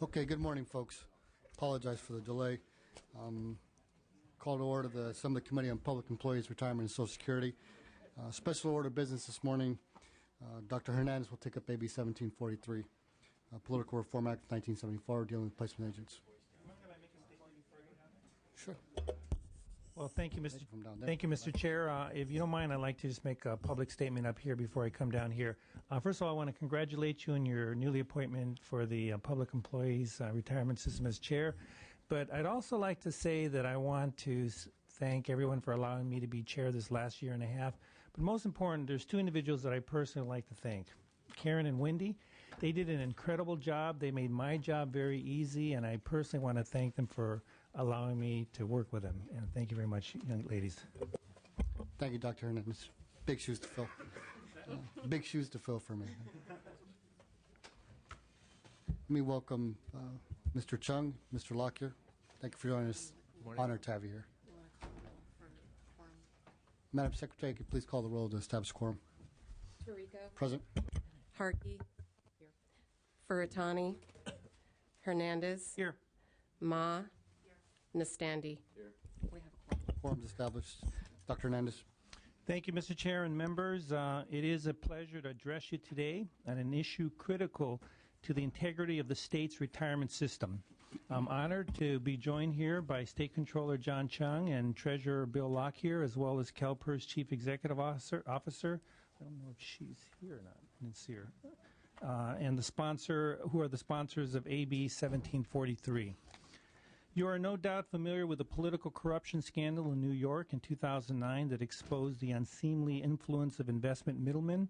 Okay, good morning, folks. Apologize for the delay. Call to order the Assembly Committee on Public Employees, Retirement, and Social Security. Special order of business this morning. Dr. Hernandez will take up AB 1743, Political Reform Act of 1974, dealing with placement agents. Sure. Well, thank you, Mr. Chair. If you don't mind, I'd like to just make a public statement up here before I come down here. First of all, I want to congratulate you on your newly appointment for the Public Employees Retirement System as chair. But I'd also like to say that I want to thank everyone for allowing me to be chair this last year and a half. But most important, there's two individuals that I personally like to thank. Karen and Wendy. They did an incredible job. They made my job very easy, and I personally want to thank them for allowing me to work with them. And thank you very much, young ladies. Thank you, Dr. Hernandez. Big shoes to fill. Big shoes to fill for me. Let me welcome Mr. Chung, Mr. Lockyer. Thank you for joining us. Honored to have you here. Madam Secretary, could you please call the roll to establish quorum? Tirico. Present. Harkey. Here. Furutani. Hernandez. Here. Ma. Here. Nastandi. Here. We have a quorum. Quorum's established. Dr. Hernandez. Thank you, Mr. Chair and members. It is a pleasure to address you today on an issue critical to the integrity of the state's retirement system. I'm honored to be joined here by State Controller John Chung and Treasurer Bill Lockyer, as well as CalPERS Chief Executive Officer. I don't know if she's here or not. I didn't see her. And the sponsor, who are the sponsors of AB 1743. You are no doubt familiar with the political corruption scandal in New York in 2009 that exposed the unseemly influence of investment middlemen.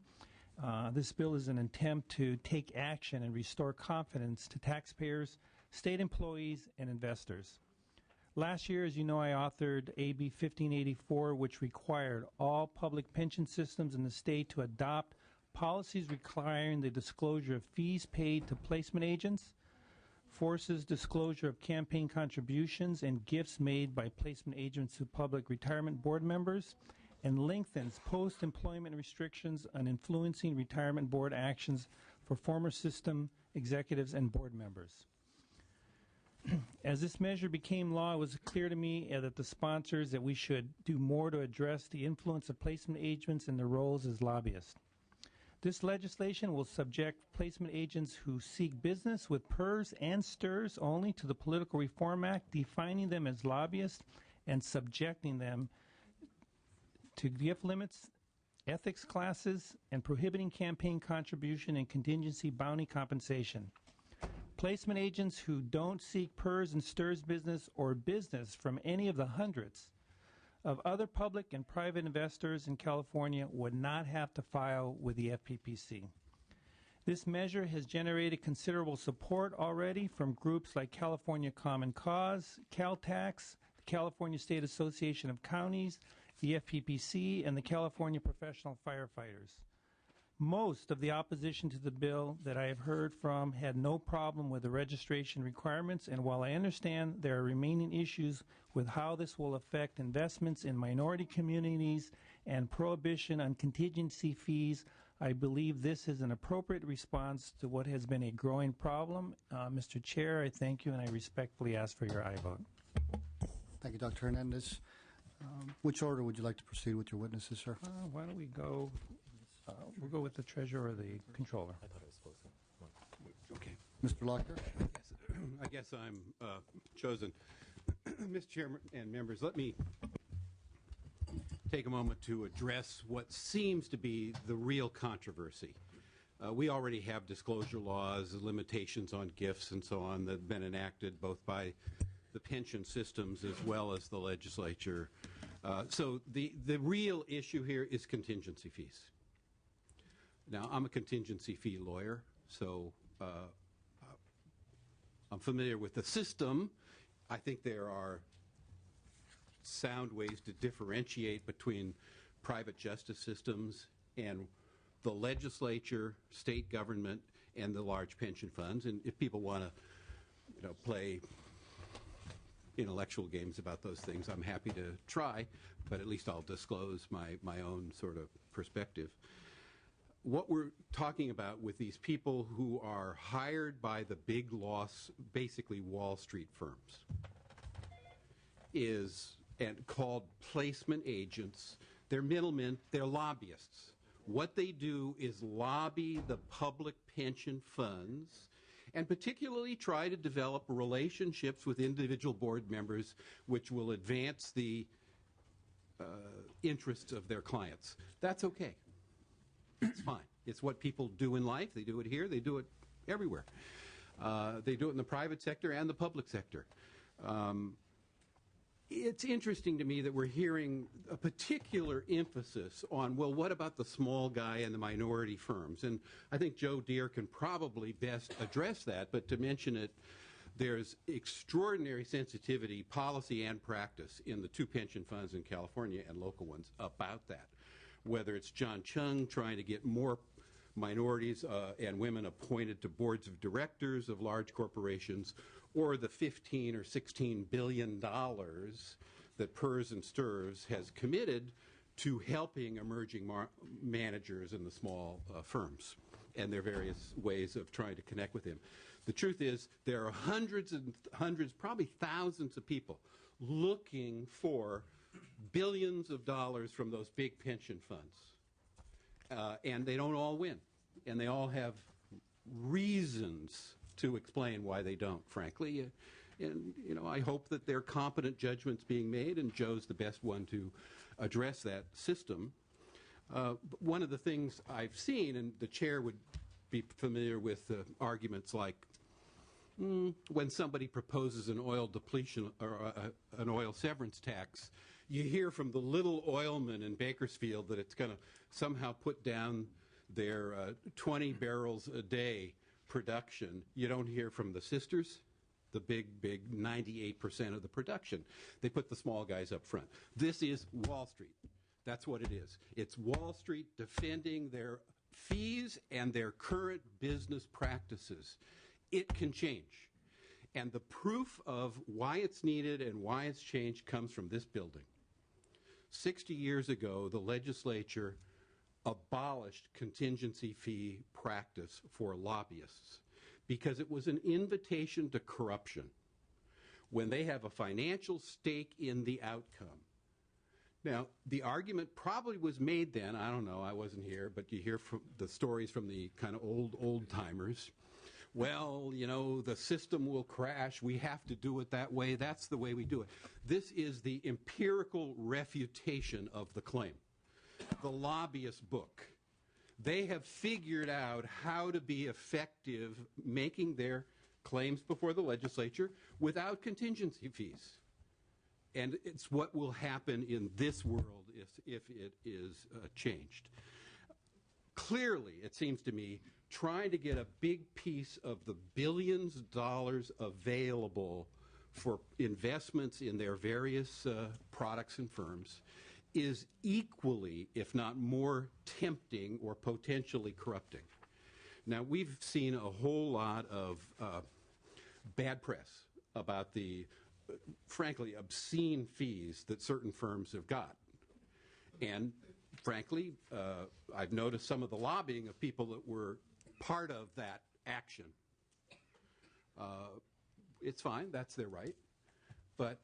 This bill is an attempt to take action and restore confidence to taxpayers, state employees, and investors. Last year, as you know, I authored AB 1584, which required all public pension systems in the state to adopt policies requiring the disclosure of fees paid to placement agents, forces disclosure of campaign contributions and gifts made by placement agents to public retirement board members, and lengthens post-employment restrictions on influencing retirement board actions for former system executives and board members. As this measure became law, it was clear to me that the sponsors that we should do more to address the influence of placement agents and their roles as lobbyists. This legislation will subject placement agents who seek business with PERS and STIRS only to the Political Reform Act, defining them as lobbyists and subjecting them to gift limits, ethics classes, and prohibiting campaign contribution and contingency bounty compensation. Placement agents who don't seek PERS and STIRS business or business from any of the hundreds of other public and private investors in California would not have to file with the FPPC. This measure has generated considerable support already from groups like California Common Cause, Caltax, the California State Association of Counties, the FPPC, and the California Professional Firefighters. Most of the opposition to the bill that I have heard from had no problem with the registration requirements, and while I understand there are remaining issues with how this will affect investments in minority communities and prohibition on contingency fees, I believe this is an appropriate response to what has been a growing problem. Mr. Chair, I thank you, and I respectfully ask for your aye vote. Thank you, Dr. Hernandez. Which order would you like to proceed with your witnesses, sir? Why don't we go... we'll go with the treasurer or the controller. I thought it was supposed to. Okay. Mr. Lockyer? I guess I'm chosen. Mr. Chairman and members, let me take a moment to address what seems to be the real controversy. We already have disclosure laws, limitations on gifts and so on that have been enacted both by the pension systems as well as the legislature. So the real issue here is contingency fees. Now, I'm a contingency fee lawyer, so I'm familiar with the system. I think there are sound ways to differentiate between private justice systems and the legislature, state government, and the large pension funds. And if people want to, play intellectual games about those things, I'm happy to try, but at least I'll disclose my own sort of perspective. what we're talking about with these people who are hired by the big loss, basically Wall Street firms, is and called placement agents. They're middlemen, they're lobbyists. What they do is lobby the public pension funds and particularly try to develop relationships with individual board members which will advance the interests of their clients. That's okay. It's fine. It's what people do in life. They do it here. They do it everywhere. They do it in the private sector and the public sector. It's interesting to me that we're hearing a particular emphasis on, well, what about the small guy and the minority firms? And I think Joe Deere can probably best address that, but to mention it, there's extraordinary sensitivity, policy and practice in the two pension funds in California and local ones about that. Whether it's John Chung trying to get more minorities and women appointed to boards of directors of large corporations, or the $15 or $16 billion that PERS and STRS has committed to helping emerging managers in the small firms and their various ways of trying to connect with them. The truth is there are hundreds and hundreds, probably thousands of people looking for billions of dollars from those big pension funds. And they don't all win. And they all have reasons to explain why they don't, frankly. And, you know, I hope that there are competent judgments being made, and Joe's the best one to address that system. One of the things I've seen, and the chair would be familiar with arguments like when somebody proposes an oil depletion or an oil severance tax, you hear from the little oilman in Bakersfield that it's going to somehow put down their 20 barrels a day production. You don't hear from the sisters, the big 98% of the production. They put the small guys up front. This is Wall Street. That's what it is. It's Wall Street defending their fees and their current business practices. It can change. And the proof of why it's needed and why it's changed comes from this building. 60 years ago, the legislature abolished contingency fee practice for lobbyists because it was an invitation to corruption when they have a financial stake in the outcome. Now, the argument probably was made then, I don't know, I wasn't here, but you hear from the stories from the kind of old timers. Well, you know, the system will crash. We have to do it that way. That's the way we do it. This is the empirical refutation of the claim. The lobbyist book. They have figured out how to be effective making their claims before the legislature without contingency fees. And it's what will happen in this world if it is changed. Clearly, it seems to me, trying to get a big piece of the billions of dollars available for investments in their various products and firms is equally, if not more, tempting or potentially corrupting. Now, we've seen a whole lot of bad press about the, frankly, obscene fees that certain firms have got. And, frankly, I've noticed some of the lobbying of people that were part of that action. It's fine, that's their right. But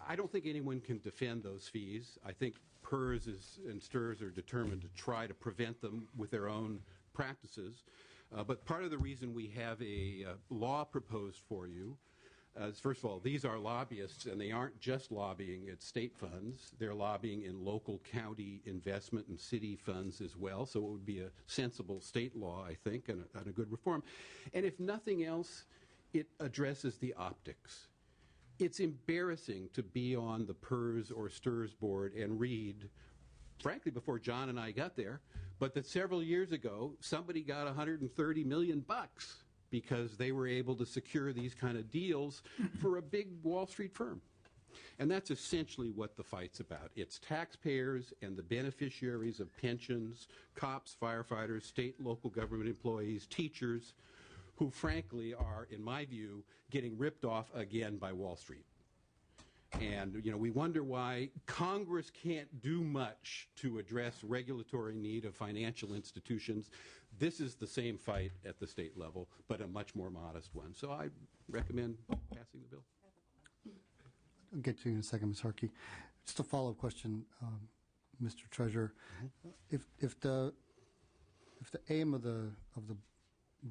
I don't think anyone can defend those fees. I think PERS and STRS are determined to try to prevent them with their own practices. But part of the reason we have a law proposed for you is, first of all, these are lobbyists, and they aren't just lobbying at state funds. They're lobbying in local county investment and city funds as well. So it would be a sensible state law, I think, and a good reform. And if nothing else, it addresses the optics. It's embarrassing to be on the PERS or STRS board and read, frankly, before John and I got there, but that several years ago, somebody got $130 million because they were able to secure these kind of deals for a big Wall Street firm. And that's essentially what the fight's about. It's taxpayers and the beneficiaries of pensions, cops, firefighters, state and local government employees, teachers, who frankly are, in my view, getting ripped off again by Wall Street. And, we wonder why Congress can't do much to address regulatory need of financial institutions. This is the same fight at the state level, but a much more modest one. So I recommend passing the bill. I'll get to you in a second, Ms. Harkey. Just a follow-up question, Mr. Treasurer. If the aim of the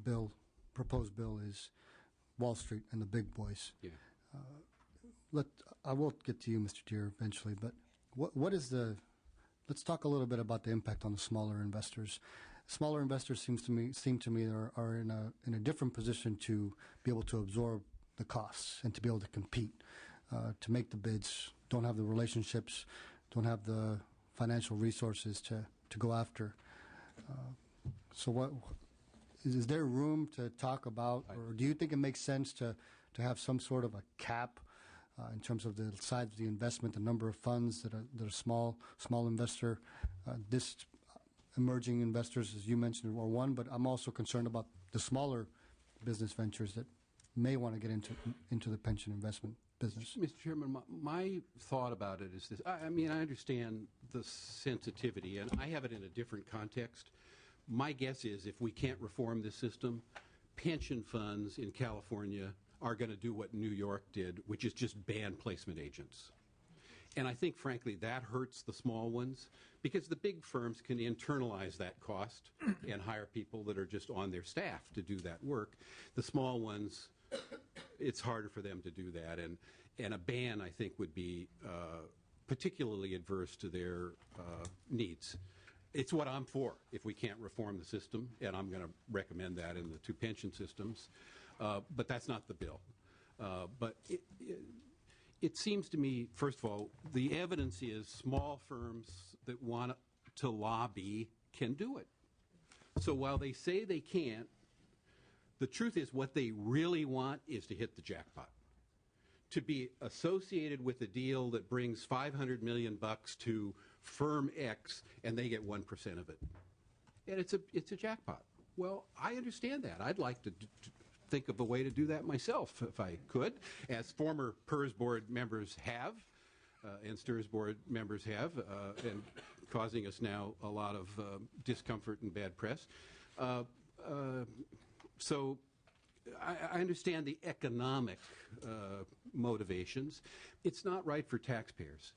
bill, proposed bill, is Wall Street and the big boys, Yeah. I will get to you, Mr. Deere, eventually, but what is let's talk a little bit about the impact on the smaller investors. Smaller investors seem to me are in a different position to be able to absorb the costs and to be able to compete, to make the bids, don't have the relationships, don't have the financial resources to go after. So is there room to talk about, or do you think it makes sense to have some sort of a cap in terms of the size of the investment, the number of funds that are small investor, this emerging investors, as you mentioned, are one, but I'm also concerned about the smaller business ventures that may want to get into the pension investment business. Mr. Chairman, my thought about it is this. I understand the sensitivity, and I have it in a different context. My guess is if we can't reform this system, pension funds in California are going to do what New York did, which is just ban placement agents. And I think, frankly, that hurts the small ones because the big firms can internalize that cost and hire people that are just on their staff to do that work. The small ones, it's harder for them to do that. And a ban, I think, would be particularly adverse to their needs. It's what I'm for if we can't reform the system, and I'm going to recommend that in the two pension systems. But that's not the bill. But it seems to me, first of all, the evidence is small firms that want to lobby can do it. So while they say they can't, the truth is what they really want is to hit the jackpot, to be associated with a deal that brings $500 million to firm X, and they get 1% of it. And it's a jackpot. Well, I understand that. I'd like to think of a way to do that myself if I could, as former PERS board members have, and STIRS board members have, and causing us now a lot of discomfort and bad press. So I understand the economic motivations. It's not right for taxpayers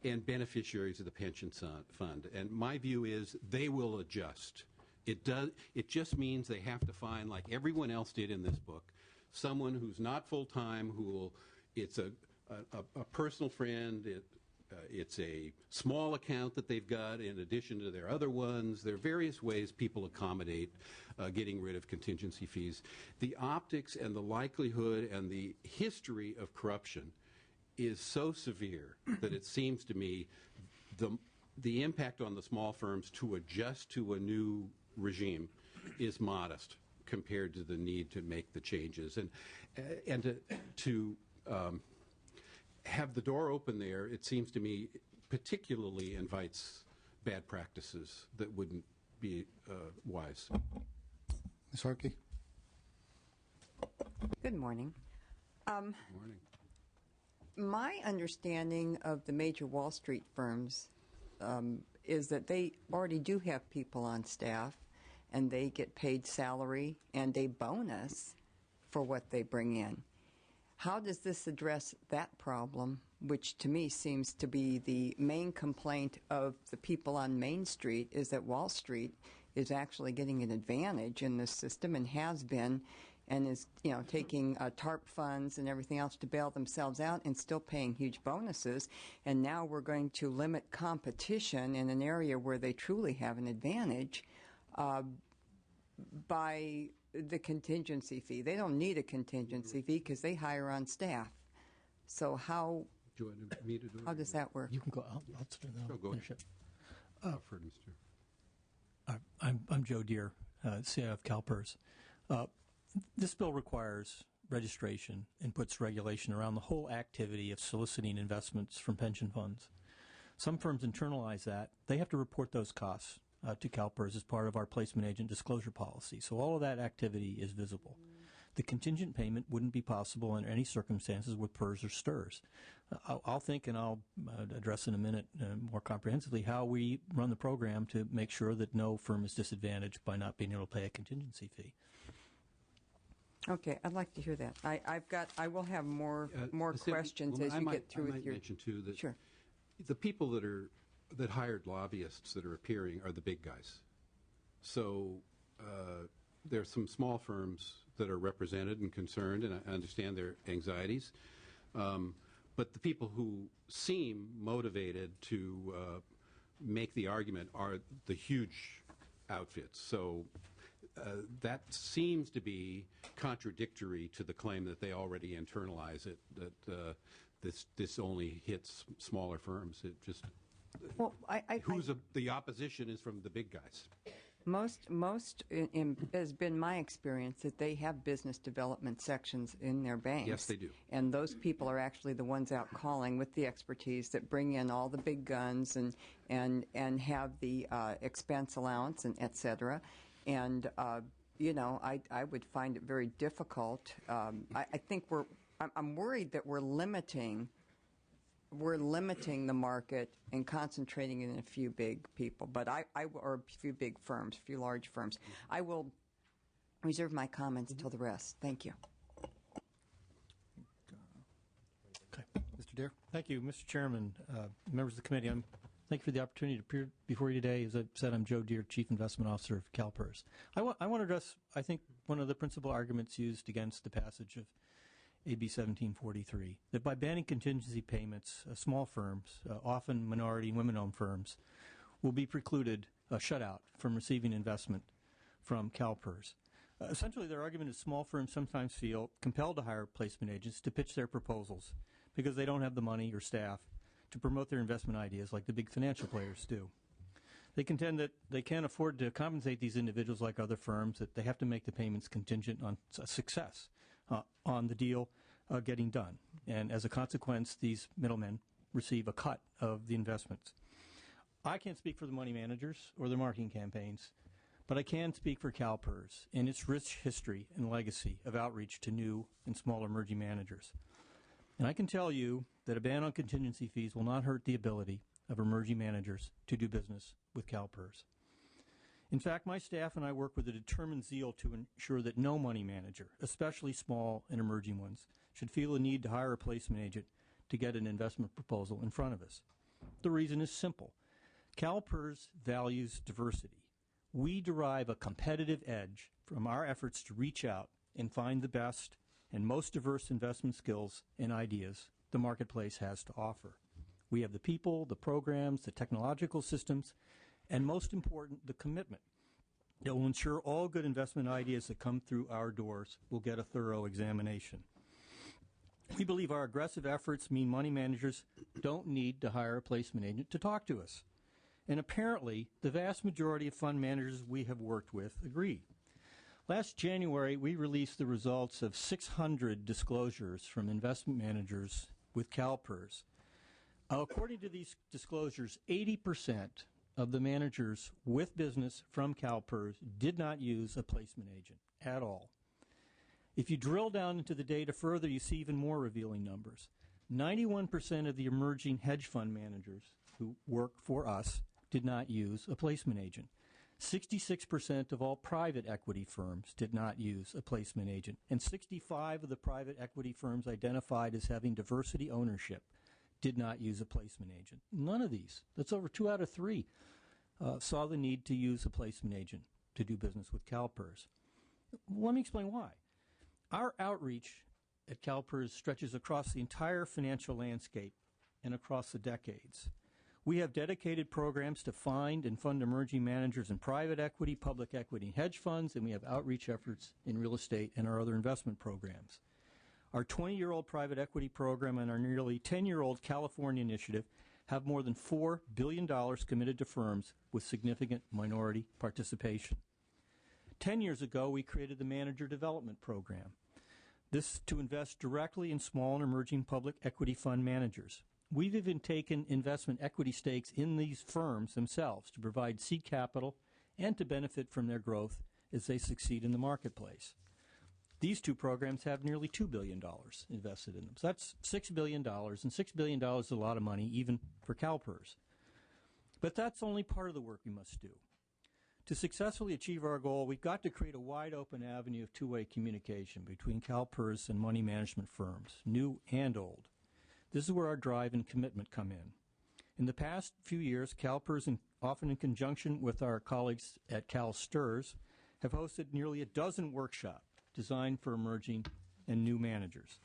and beneficiaries of the pension fund. And my view is they will adjust. It just means they have to find, like everyone else did in this book, someone who's not full-time, it's a personal friend, it's a small account that they've got in addition to their other ones. There are various ways people accommodate getting rid of contingency fees. The optics and the likelihood and the history of corruption is so severe that it seems to me the impact on the small firms to adjust to a new regime is modest compared to the need to make the changes. And to have the door open there, it seems to me, particularly invites bad practices that wouldn't be wise. Ms. Harkey? Good morning. Morning. My understanding of the major Wall Street firms is that they already do have people on staff, and they get paid salary and a bonus for what they bring in. How does this address that problem, which to me seems to be the main complaint of the people on Main Street, is that Wall Street is actually getting an advantage in this system and has been, and is taking TARP funds and everything else to bail themselves out and still paying huge bonuses. And now we're going to limit competition in an area where they truly have an advantage by the contingency fee. They don't need a contingency fee because they hire on staff. So how Do you want me to do it? how does that work? You can go. I'll start now. Oh, go ahead. Finish it. For Mr. I'm Joe Deere, CIO of CalPERS. This bill requires registration and puts regulation around the whole activity of soliciting investments from pension funds. Some firms internalize that. They have to report those costs to CalPERS as part of our placement agent disclosure policy. So all of that activity is visible. the contingent payment wouldn't be possible under any circumstances with PERS or STRS. I'll think, and I'll address in a minute more comprehensively how we run the program to make sure that no firm is disadvantaged by not being able to pay a contingency fee. Okay, I'd like to hear that. I will have more Cindy, questions well, as you get through I with might your. mention too that Sure. the people that hired lobbyists that are appearing are the big guys. So there are some small firms that are represented and concerned, and I understand their anxieties. But the people who seem motivated to make the argument are the huge outfits. So that seems to be contradictory to the claim that they already internalize it, that this only hits smaller firms. It just Well, the opposition is from the big guys. Most has been my experience that they have business development sections in their banks. Yes, they do. And those people are actually the ones out calling with the expertise that bring in all the big guns and have the expense allowance and et cetera. And I would find it very difficult. I think I'm worried that we're limiting the market and concentrating in a few big people, or a few big firms, a few large firms. I will reserve my comments until the rest. Thank you. Okay. Mr. Deere? Thank you, Mr. Chairman, members of the committee. Thank you for the opportunity to appear before you today. As I said, I'm Joe Deere, Chief Investment Officer of CalPERS. I want to address, I think, one of the principal arguments used against the passage of AB 1743, that by banning contingency payments, small firms, often minority and women-owned firms, will be precluded, shut out from receiving investment from CalPERS. Essentially, their argument is small firms sometimes feel compelled to hire placement agents to pitch their proposals because they don't have the money or staff to promote their investment ideas like the big financial players do. They contend that they can't afford to compensate these individuals like other firms, that they have to make the payments contingent on success on the deal getting done. And as a consequence, these middlemen receive a cut of the investments. I can't speak for the money managers or their marketing campaigns, but I can speak for CalPERS and its rich history and legacy of outreach to new and small emerging managers. And I can tell you that a ban on contingency fees will not hurt the ability of emerging managers to do business with CalPERS. In fact, my staff and I work with a determined zeal to ensure that no money manager, especially small and emerging ones, should feel a need to hire a placement agent to get an investment proposal in front of us. The reason is simple. CalPERS values diversity. We derive a competitive edge from our efforts to reach out and find the best and most diverse investment skills and ideas the marketplace has to offer. We have the people, the programs, the technological systems, and most important, the commitment that will ensure all good investment ideas that come through our doors will get a thorough examination. We believe our aggressive efforts mean money managers don't need to hire a placement agent to talk to us. And apparently, the vast majority of fund managers we have worked with agree. Last January, we released the results of 600 disclosures from investment managers with CalPERS. According to these disclosures, 80% of the managers with business from CalPERS did not use a placement agent at all. If you drill down into the data further, you see even more revealing numbers. 91% of the emerging hedge fund managers who work for us did not use a placement agent. 66% of all private equity firms did not use a placement agent, and 65 of the private equity firms identified as having diversity ownership did not use a placement agent. None of these, that's over 2 out of 3, saw the need to use a placement agent to do business with CalPERS. Let me explain why. Our outreach at CalPERS stretches across the entire financial landscape and across the decades. We have dedicated programs to find and fund emerging managers in private equity, public equity, and hedge funds, and we have outreach efforts in real estate and our other investment programs. Our 20-year-old private equity program and our nearly 10-year-old California initiative have more than $4 billion committed to firms with significant minority participation. 10 years ago, we created the Manager Development Program. This to invest directly in small and emerging public equity fund managers. We've even taken investment equity stakes in these firms themselves to provide seed capital and to benefit from their growth as they succeed in the marketplace. These two programs have nearly $2 billion invested in them. So that's $6 billion, and $6 billion is a lot of money, even for CalPERS. But that's only part of the work we must do. To successfully achieve our goal, we've got to create a wide open avenue of two-way communication between CalPERS and money management firms, new and old. This is where our drive and commitment come in. In the past few years, CalPERS, often in conjunction with our colleagues at CalSTRS, have hosted nearly a dozen workshops designed for emerging and new managers.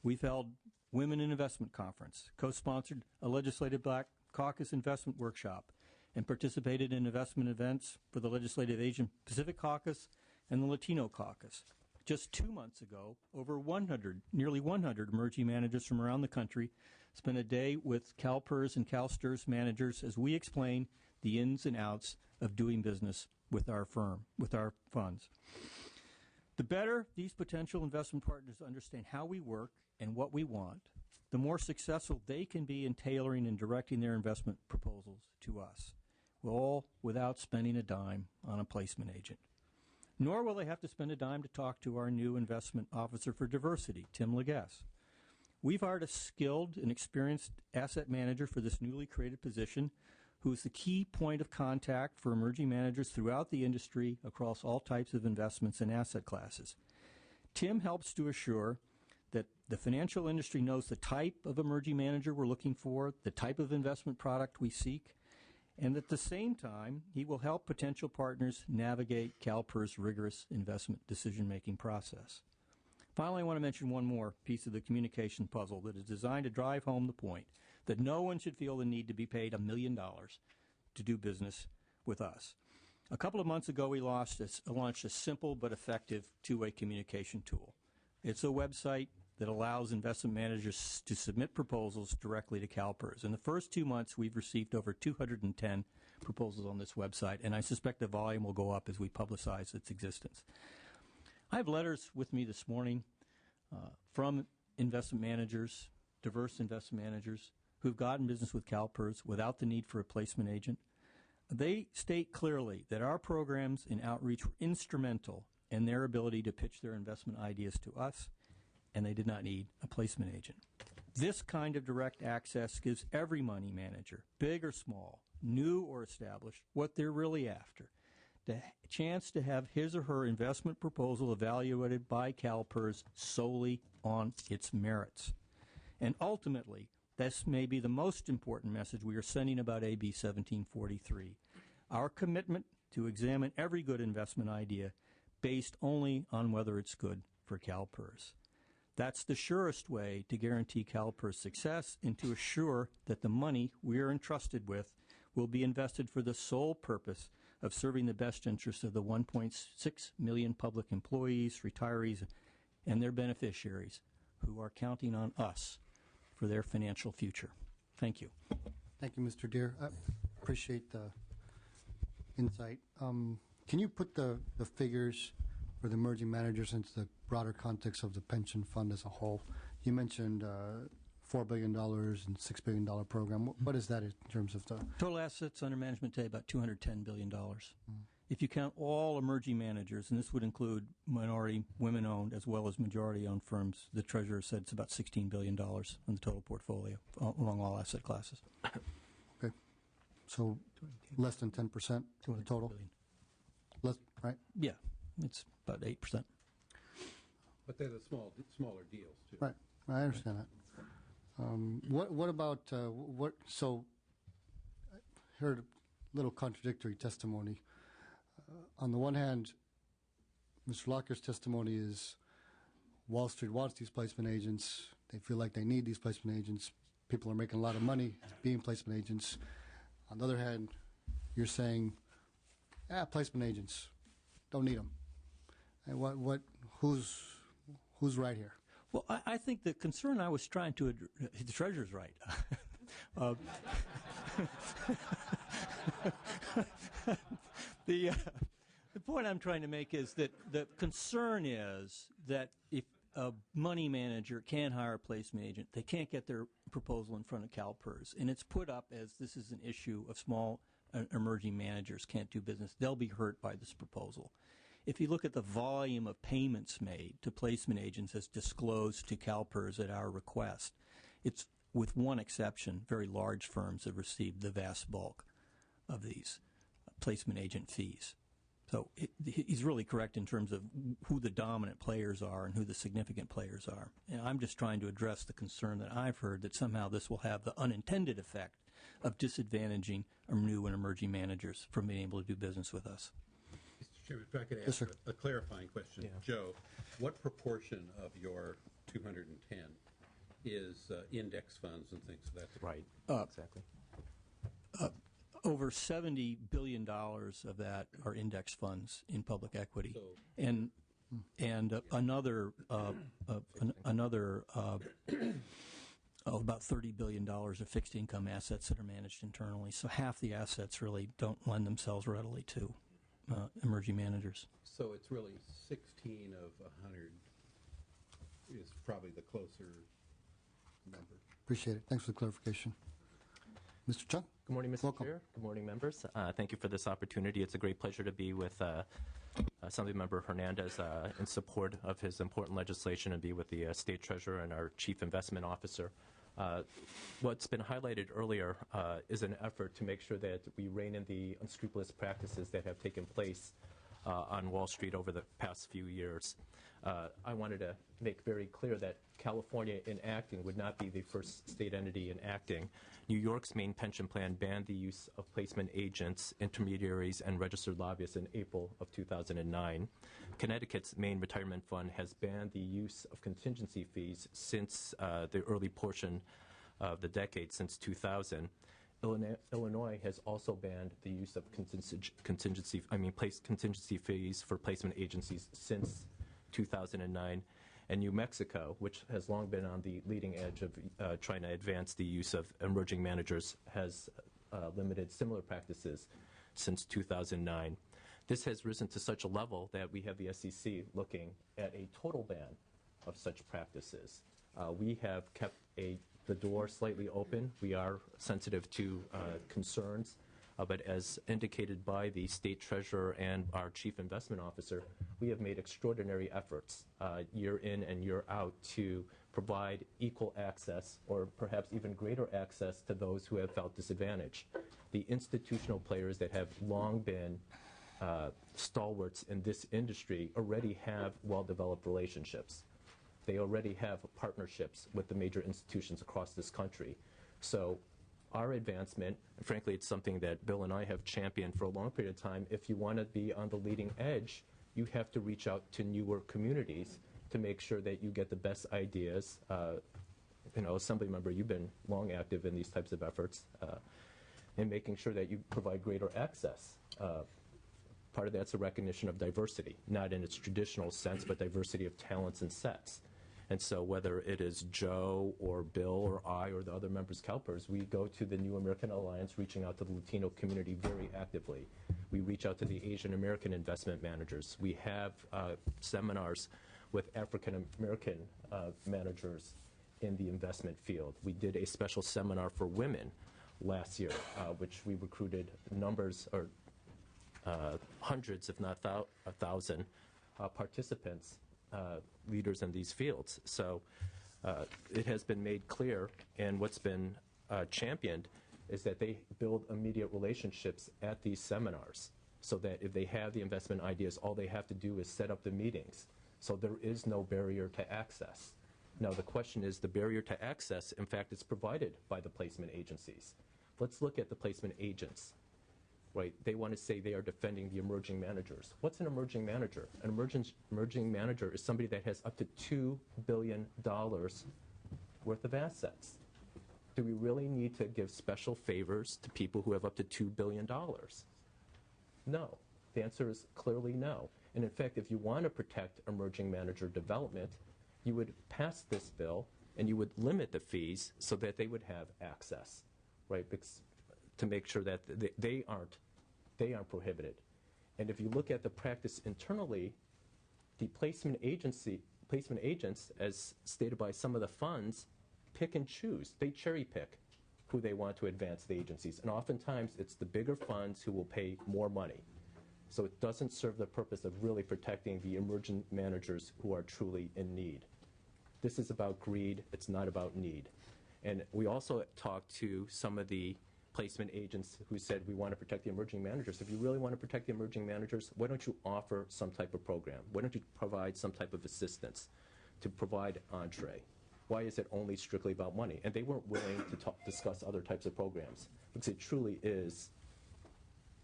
We've held Women in Investment Conference, co-sponsored a Legislative Black Caucus Investment Workshop, and participated in investment events for the Legislative Asian Pacific Caucus and the Latino Caucus. Just 2 months ago, nearly 100 emerging managers from around the country spent a day with CalPERS and CalSTRS managers as we explain the ins and outs of doing business with our firm, with our funds. The better these potential investment partners understand how we work and what we want, the more successful they can be in tailoring and directing their investment proposals to us, all without spending a dime on a placement agent. Nor will they have to spend a dime to talk to our new investment officer for diversity, Tim Legas. We've hired a skilled and experienced asset manager for this newly created position, who is the key point of contact for emerging managers throughout the industry across all types of investments and asset classes. Tim helps to assure that the financial industry knows the type of emerging manager we're looking for, the type of investment product we seek, and at the same time, he will help potential partners navigate CalPERS' rigorous investment decision-making process. Finally, I want to mention one more piece of the communication puzzle that is designed to drive home the point that no one should feel the need to be paid $1 million to do business with us. A couple of months ago, we launched a simple but effective two-way communication tool. It's a website that allows investment managers to submit proposals directly to CalPERS. In the first 2 months, we've received over 210 proposals on this website, and I suspect the volume will go up as we publicize its existence. I have letters with me this morning from investment managers, diverse investment managers, who've gotten business with CalPERS without the need for a placement agent. They state clearly that our programs in outreach were instrumental in their ability to pitch their investment ideas to us, and they did not need a placement agent. This kind of direct access gives every money manager, big or small, new or established, what they're really after, the chance to have his or her investment proposal evaluated by CalPERS solely on its merits. And ultimately, this may be the most important message we are sending about AB 1743, our commitment to examine every good investment idea based only on whether it's good for CalPERS. That's the surest way to guarantee CalPERS success and to assure that the money we are entrusted with will be invested for the sole purpose of serving the best interests of the 1.6 million public employees, retirees, and their beneficiaries who are counting on us for their financial future. Thank you. Thank you, Mr. Deere. I appreciate the insight. Can you put the figures for the emerging managers into the broader context of the pension fund as a whole? You mentioned $4 billion and $6 billion program. What is that in terms of the total assets under management today? About $210 billion. If you count all emerging managers, and this would include minority, women-owned, as well as majority-owned firms, the treasurer said it's about $16 billion on the total portfolio among all asset classes. Okay, so less than 10% of the total. Billion. Less, right? Yeah, it's about 8%. But they're the smaller deals, too. Right. I understand that. What about what? So, I heard a little contradictory testimony. On the one hand, Mr. Locker's testimony is Wall Street wants these placement agents. They feel like they need these placement agents. People are making a lot of money being placement agents. On the other hand, you're saying, placement agents, don't need them. And who's right here? Well, I think the concern I was trying to address, the treasurer's right. The point I'm trying to make is that the concern is that if a money manager can't hire a placement agent, they can't get their proposal in front of CalPERS. And it's put up as this is an issue of small emerging managers can't do business. They'll be hurt by this proposal. if you look at the volume of payments made to placement agents as disclosed to CalPERS at our request, it's, with one exception, very large firms have received the vast bulk of these placement agent fees. So he's really correct in terms of who the dominant players are and who the significant players are. And I'm just trying to address the concern that I've heard that somehow this will have the unintended effect of disadvantaging new and emerging managers from being able to do business with us. Mr. Chairman, if I could Yes, ask sir. a clarifying question. Joe, what proportion of your 210 is index funds and things of that sort? Right. Exactly. Over $70 billion of that are index funds in public equity, So- and another about $30 billion of fixed income assets that are managed internally. So half the assets really don't lend themselves readily to emerging managers. So it's really 16 of 100 is probably the closer number. Appreciate it. Thanks for the clarification. Mr. Chung? Good morning, Mr. Welcome. Chair. Good morning, members. Thank you for this opportunity. It's a great pleasure to be with Assemblymember Hernandez in support of his important legislation and be with the State Treasurer and our Chief Investment Officer. What's been highlighted earlier is an effort to make sure that we rein in the unscrupulous practices that have taken place on Wall Street over the past few years. I wanted to make very clear that California enacting would not be the first state entity enacting. New York's main pension plan banned the use of placement agents, intermediaries, and registered lobbyists in April of 2009. Connecticut's main retirement fund has banned the use of contingency fees since the early portion of the decade, since 2000. Illinois has also banned the use of contingency fees for placement agencies since 2009. And New Mexico, which has long been on the leading edge of trying to advance the use of emerging managers, has limited similar practices since 2009. This has risen to such a level that we have the SEC looking at a total ban of such practices. We have kept the door slightly open. We are sensitive to concerns, but as indicated by the State Treasurer and our Chief Investment Officer, we have made extraordinary efforts year in and year out to provide equal access or perhaps even greater access to those who have felt disadvantaged. The institutional players that have long been stalwarts in this industry already have well-developed relationships. They already have partnerships with the major institutions across this country. So our advancement, and frankly, it's something that Bill and I have championed for a long period of time. If you want to be on the leading edge, you have to reach out to newer communities to make sure that you get the best ideas. Assemblymember, you've been long active in these types of efforts in making sure that you provide greater access. Part of that's a recognition of diversity, not in its traditional sense, but diversity of talents and sets. And so whether it is Joe or Bill or I or the other members, CalPERS, we go to the New American Alliance, reaching out to the Latino community very actively. We reach out to the Asian American investment managers. We have seminars with African American managers in the investment field. We did a special seminar for women last year, which we recruited hundreds, if not 1,000 participants, leaders in these fields. So it has been made clear, and what's been championed is that they build immediate relationships at these seminars so that if they have the investment ideas, all they have to do is set up the meetings. So there is no barrier to access. Now, the question is the barrier to access, in fact, is provided by the placement agencies. Let's look at the placement agents. Right, they want to say they are defending the emerging managers. What's an emerging manager? An emerging manager is somebody that has up to $2 billion worth of assets. Do we really need to give special favors to people who have up to $2 billion? No. The answer is clearly no. And in fact, if you want to protect emerging manager development, you would pass this bill and you would limit the fees so that they would have access, right? Because to make sure that they aren't prohibited. And if you look at the practice internally, the placement agents, as stated by some of the funds, pick and choose. They cherry pick who they want to advance the agencies. And oftentimes it's the bigger funds who will pay more money. So it doesn't serve the purpose of really protecting the emerging managers who are truly in need. This is about greed. It's not about need. And we also talked to some of the placement agents who said, we want to protect the emerging managers. If you really want to protect the emerging managers, why don't you offer some type of program? Why don't you provide some type of assistance to provide entree? Why is it only strictly about money? And they weren't willing to discuss other types of programs because it truly is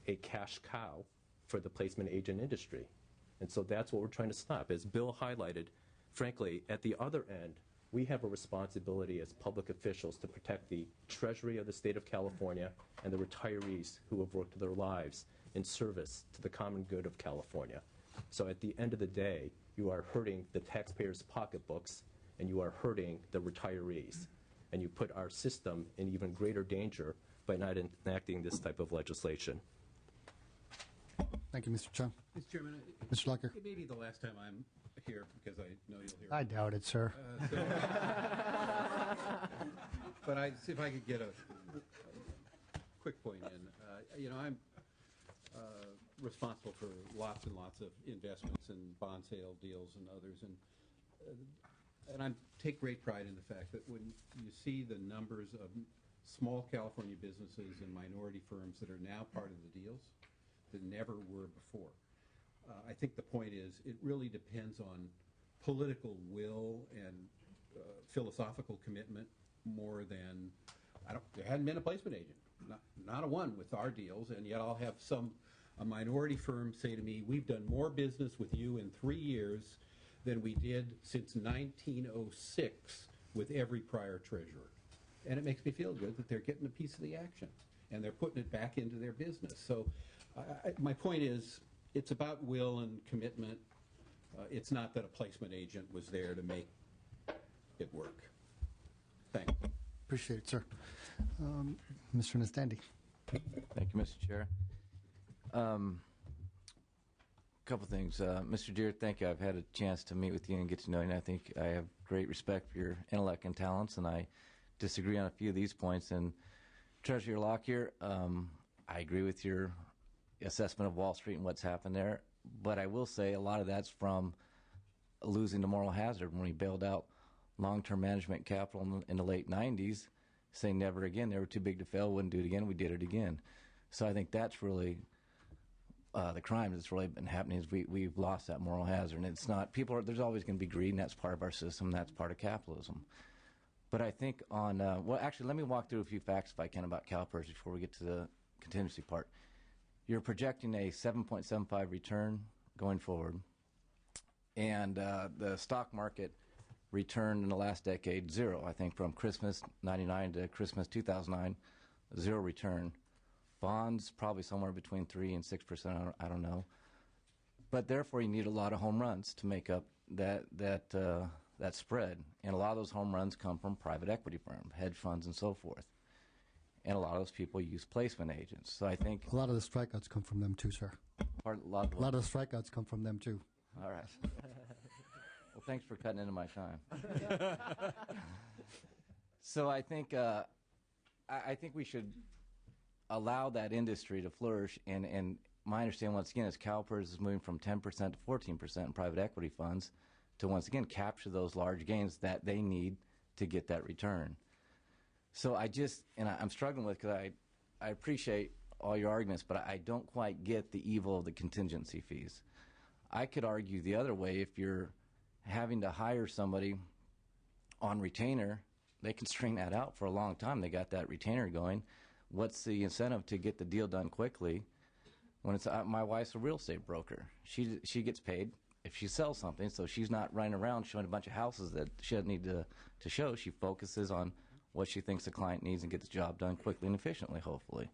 a cash cow for the placement agent industry. And so that's what we're trying to stop. As Bill highlighted, frankly, at the other end, we have a responsibility as public officials to protect the Treasury of the state of California and the retirees who have worked their lives in service to the common good of California. So at the end of the day, you are hurting the taxpayers' pocketbooks and you are hurting the retirees. And you put our system in even greater danger by not enacting this type of legislation. Thank you, Mr. Chung. Mr. Chairman, Mr. Locker. it may be the last time I'm here because I know you'll hear. I doubt it, sir. But see if I could get a quick point in. You know, I'm responsible for lots and lots of investments and bond sale deals and others, and I take great pride in the fact that when you see the numbers of small California businesses and minority firms that are now part of the deals that never were before. I think the point is it really depends on political will and philosophical commitment more than there hadn't been a placement agent, not a one with our deals, and yet I'll have a minority firm say to me, we've done more business with you in 3 years than we did since 1906 with every prior treasurer. And it makes me feel good that they're getting a piece of the action and they're putting it back into their business. So my point is, it's about will and commitment. It's not that a placement agent was there to make it work. Thanks. Appreciate it, sir. Mr. Nastandi. Thank you, Mr. Chair. Couple things. Mr. Deere, thank you. I've had a chance to meet with you and get to know you, and I think I have great respect for your intellect and talents, and I disagree on a few of these points. And Treasurer Lockyer, I agree with your assessment of Wall Street and what's happened there, but I will say a lot of that's from losing to moral hazard when we bailed out long-term management capital in the late 90s, saying never again. They were too big to fail, wouldn't do it again. We did it again. So I think that's really the crime that's really been happening is we've lost that moral hazard. And it's not, there's always going to be greed, and that's part of our system, that's part of capitalism. But I think on, well, actually, let me walk through a few facts, if I can, about CalPERS before we get to the contingency part. You're projecting a 7.75 return going forward, and the stock market returned in the last decade, zero. I think from Christmas 99 to Christmas 2009, zero return. Bonds, probably somewhere between 3 and 6%, I don't know. But therefore, you need a lot of home runs to make up that spread. And a lot of those home runs come from private equity firms, hedge funds, and so forth. And a lot of those people use placement agents. So I think A lot of the strikeouts come from them too, sir. a lot A lot of the strikeouts come from them too. All right. Well, thanks for cutting into my time. So I think we should allow that industry to flourish. And my understanding, once again, is CalPERS is moving from 10% to 14% in private equity funds to, once again, capture those large gains that they need to get that return. So I'm struggling with, because I appreciate all your arguments, but I don't quite get the evil of the contingency fees. I could argue the other way. If you're having to hire somebody on retainer, they can string that out for a long time. They got that retainer going. What's the incentive to get the deal done quickly? When it's my wife's a real estate broker. She gets paid if she sells something, so she's not running around showing a bunch of houses that she doesn't need to show. She focuses on what she thinks the client needs and gets the job done quickly and efficiently, hopefully.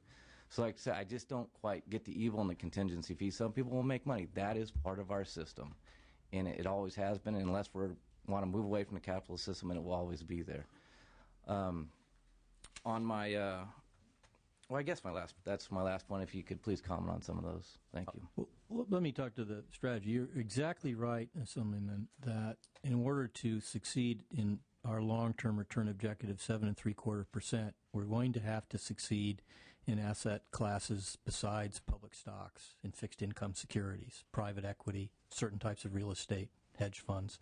So like I said, I just don't quite get the evil in the contingency fee. Some people will make money. That is part of our system, and it always has been, unless we want to move away from the capitalist system, and it will always be there. On my, well, I guess that's my last point. If you could please comment on some of those. Thank you. Well, let me talk to the strategy. You're exactly right, Assemblyman, that in order to succeed in our long-term return objective, 7.75%, we're going to have to succeed in asset classes besides public stocks and fixed income securities, private equity, certain types of real estate, hedge funds,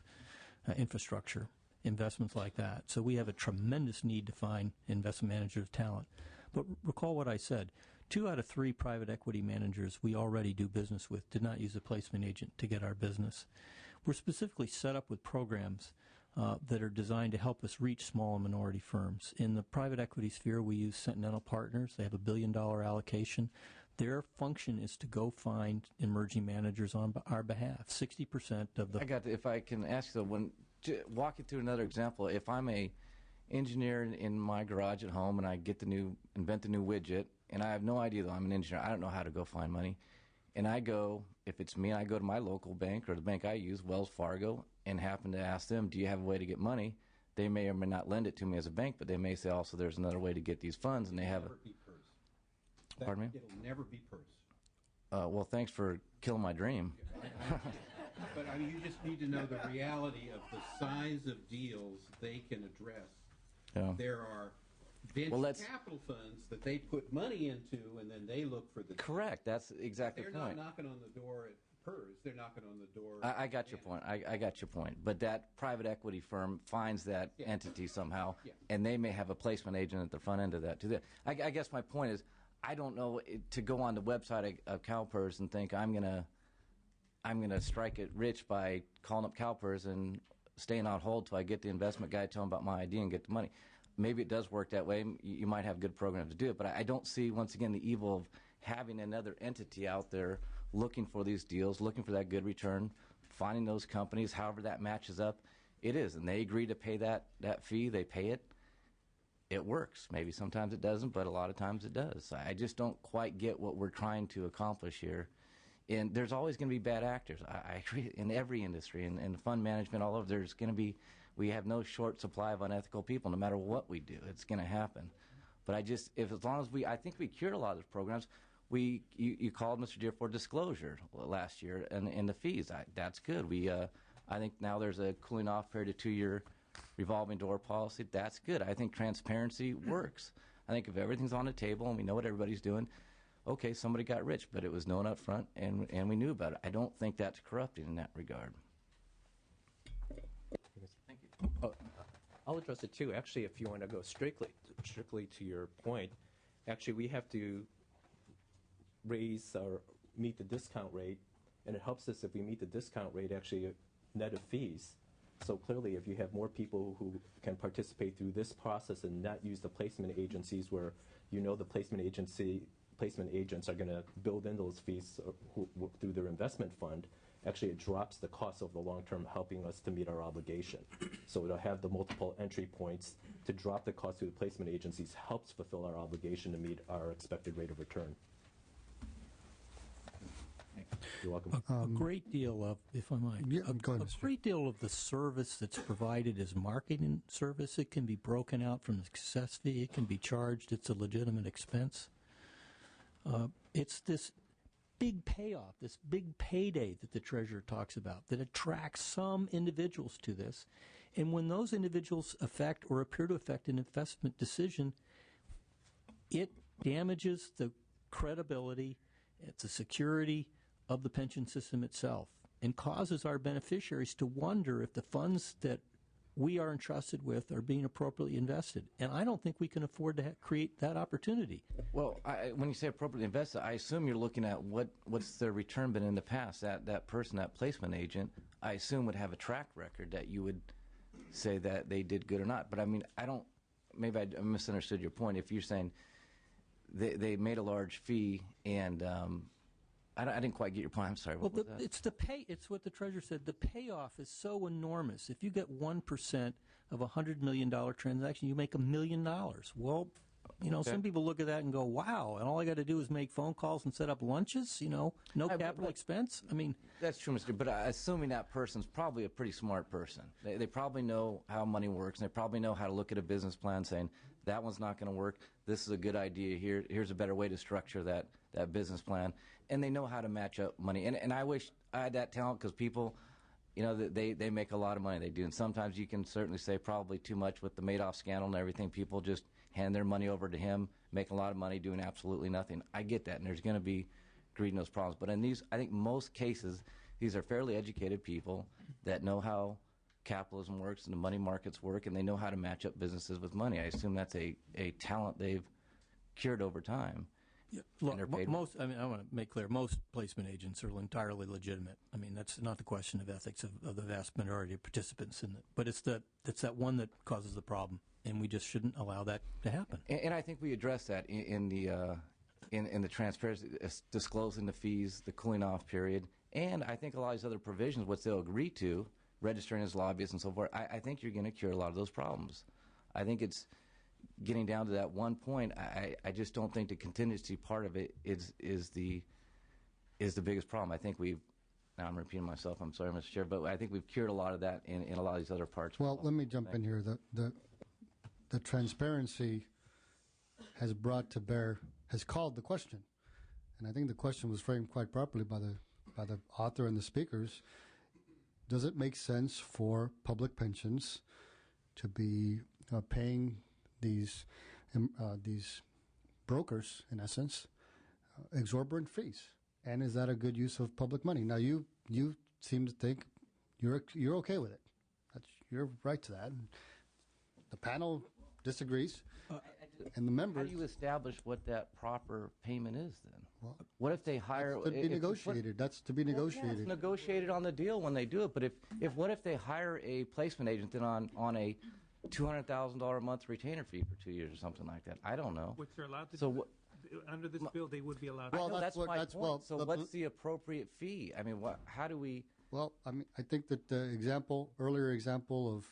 infrastructure, investments like that. So we have a tremendous need to find investment managers of talent. But recall what I said. 2 out of 3 private equity managers we already do business with did not use a placement agent to get our business. We're specifically set up with programs that are designed to help us reach small and minority firms. In the private equity sphere, we use Sentinel Partners. They have $1 billion allocation. Their function is to go find emerging managers on our behalf. 60% of the... If I can ask you, walk you through another example. If I'm a engineer in my garage at home and I invent the new widget, and I have no idea that I'm an engineer, I don't know how to go find money, and I go, if it's me, I go to my local bank or the bank I use, Wells Fargo, and happen to ask them, do you have a way to get money? They may or may not lend it to me as a bank, but they may say also there's another way to get these funds, and they have a... Pardon me? It'll never be PERS. Well, thanks for killing my dream. But I mean, you just need to know the reality of the size of deals they can address. Yeah. There are venture capital funds that they put money into, and then they look for the... Correct. That's exactly the point. They're not knocking on the door at PERS. They're knocking on the door... I got your point. I got your point. But that private equity firm finds that entity somehow, and they may have a placement agent at the front end of that, too. I guess my point is, I don't know to go on the website of CalPERS and think I'm gonna strike it rich by calling up CalPERS and staying on hold till I get the investment guy, tell him about my idea and get the money. Maybe it does work that way. You might have good programs to do it, but I don't see, once again, the evil of having another entity out there looking for these deals, looking for that good return, finding those companies, however that matches up. It is, and they agree to pay that fee. They pay it. It works. Maybe sometimes it doesn't, but a lot of times it does. I just don't quite get what we're trying to accomplish here. And there's always going to be bad actors. I agree in every industry, in fund management, all over. There's going to be, we have no short supply of unethical people, no matter what we do. It's going to happen. But as long as I think we cured a lot of those programs. You called Mr. Deere for disclosure last year and the fees. That's good. I think now there's a cooling off period of 2-year revolving door policy. That's good. I think transparency works. I think if everything's on the table and we know what everybody's doing, okay, somebody got rich, but it was known up front and we knew about it. I don't think that's corrupting in that regard. Thank you. I'll address it too. Actually, if you want to go strictly to your point, actually we have to raise or meet the discount rate, and it helps us if we meet the discount rate actually net of fees. So clearly, if you have more people who can participate through this process and not use the placement agencies where you know the placement agents are going to build in those fees through their investment fund, actually it drops the cost over the long term, helping us to meet our obligation. So it'll have the multiple entry points to drop the cost through the placement agencies, helps fulfill our obligation to meet our expected rate of return. You're welcome. A great deal of, if I might, go ahead, a great deal of the service that's provided is marketing service. It can be broken out from the success fee. It can be charged. It's a legitimate expense. It's this big payoff, this big payday that the treasurer talks about that attracts some individuals to this. And when those individuals affect or appear to affect an investment decision, it damages the credibility, the security of the pension system itself, and causes our beneficiaries to wonder if the funds that we are entrusted with are being appropriately invested. And I don't think we can afford to create that opportunity. Well, when you say appropriately invested, I assume you're looking at what's their return been in the past. That person, that placement agent, I assume would have a track record that you would say that they did good or not. But I mean, maybe I misunderstood your point. If you're saying they made a large fee and I didn't quite get your point. I'm sorry. What was that? It's what the treasurer said. The payoff is so enormous. If you get 1% of a $100 million transaction, you make $1 million. Well, some people look at that and go, "Wow!" And all I got to do is make phone calls and set up lunches. No capital expense. I mean, that's true, Mr. But assuming that person's probably a pretty smart person. They probably know how money works, and they probably know how to look at a business plan, saying that one's not going to work. This is a good idea. Here's a better way to structure that business plan. And they know how to match up money. And I wish I had that talent, because people, you know, they make a lot of money. They do. And sometimes you can certainly say probably too much with the Madoff scandal and everything. People just hand their money over to him, making a lot of money, doing absolutely nothing. I get that, and there's going to be greed in those problems. But in these, I think most cases, these are fairly educated people that know how capitalism works and the money markets work, and they know how to match up businesses with money. I assume that's a talent they've cured over time. Yeah, And they're paid well. I want to make clear, most placement agents are entirely legitimate. I mean, that's not the question of ethics of the vast majority of participants in it. But it's that one that causes the problem, and we just shouldn't allow that to happen. And I think we address that in the transparency, disclosing the fees, the cooling off period, and I think a lot of these other provisions, what they'll agree to, registering as lobbyists and so forth. I think you're going to cure a lot of those problems. I think it's getting down to that one point. I just don't think the contingency part of it is the biggest problem. I think now I'm repeating myself, I'm sorry, Mr. Chair, but I think we've cured a lot of that in a lot of these other parts. Well, let me jump in here. The transparency has brought to bear, has called the question, and I think the question was framed quite properly by the author and the speakers. Does it make sense for public pensions to be paying these brokers, in essence, exorbitant fees? And is that a good use of public money? Now, you seem to think you're okay with it. You're right to that. The panel disagrees, and the members. How do you establish what that proper payment is then? Well, what if they hire? to be negotiated. That's to be negotiated. Well, yeah, it's negotiated on the deal when they do it. But what if they hire a placement agent then on a $200,000 a month retainer fee for 2 years or something like that? I don't know. Which they're allowed to So do. Under this bill, they would be allowed Well, to. I know, that's my point. well, so what's the appropriate fee? I mean, how do we? Well, I mean, I think that the earlier example of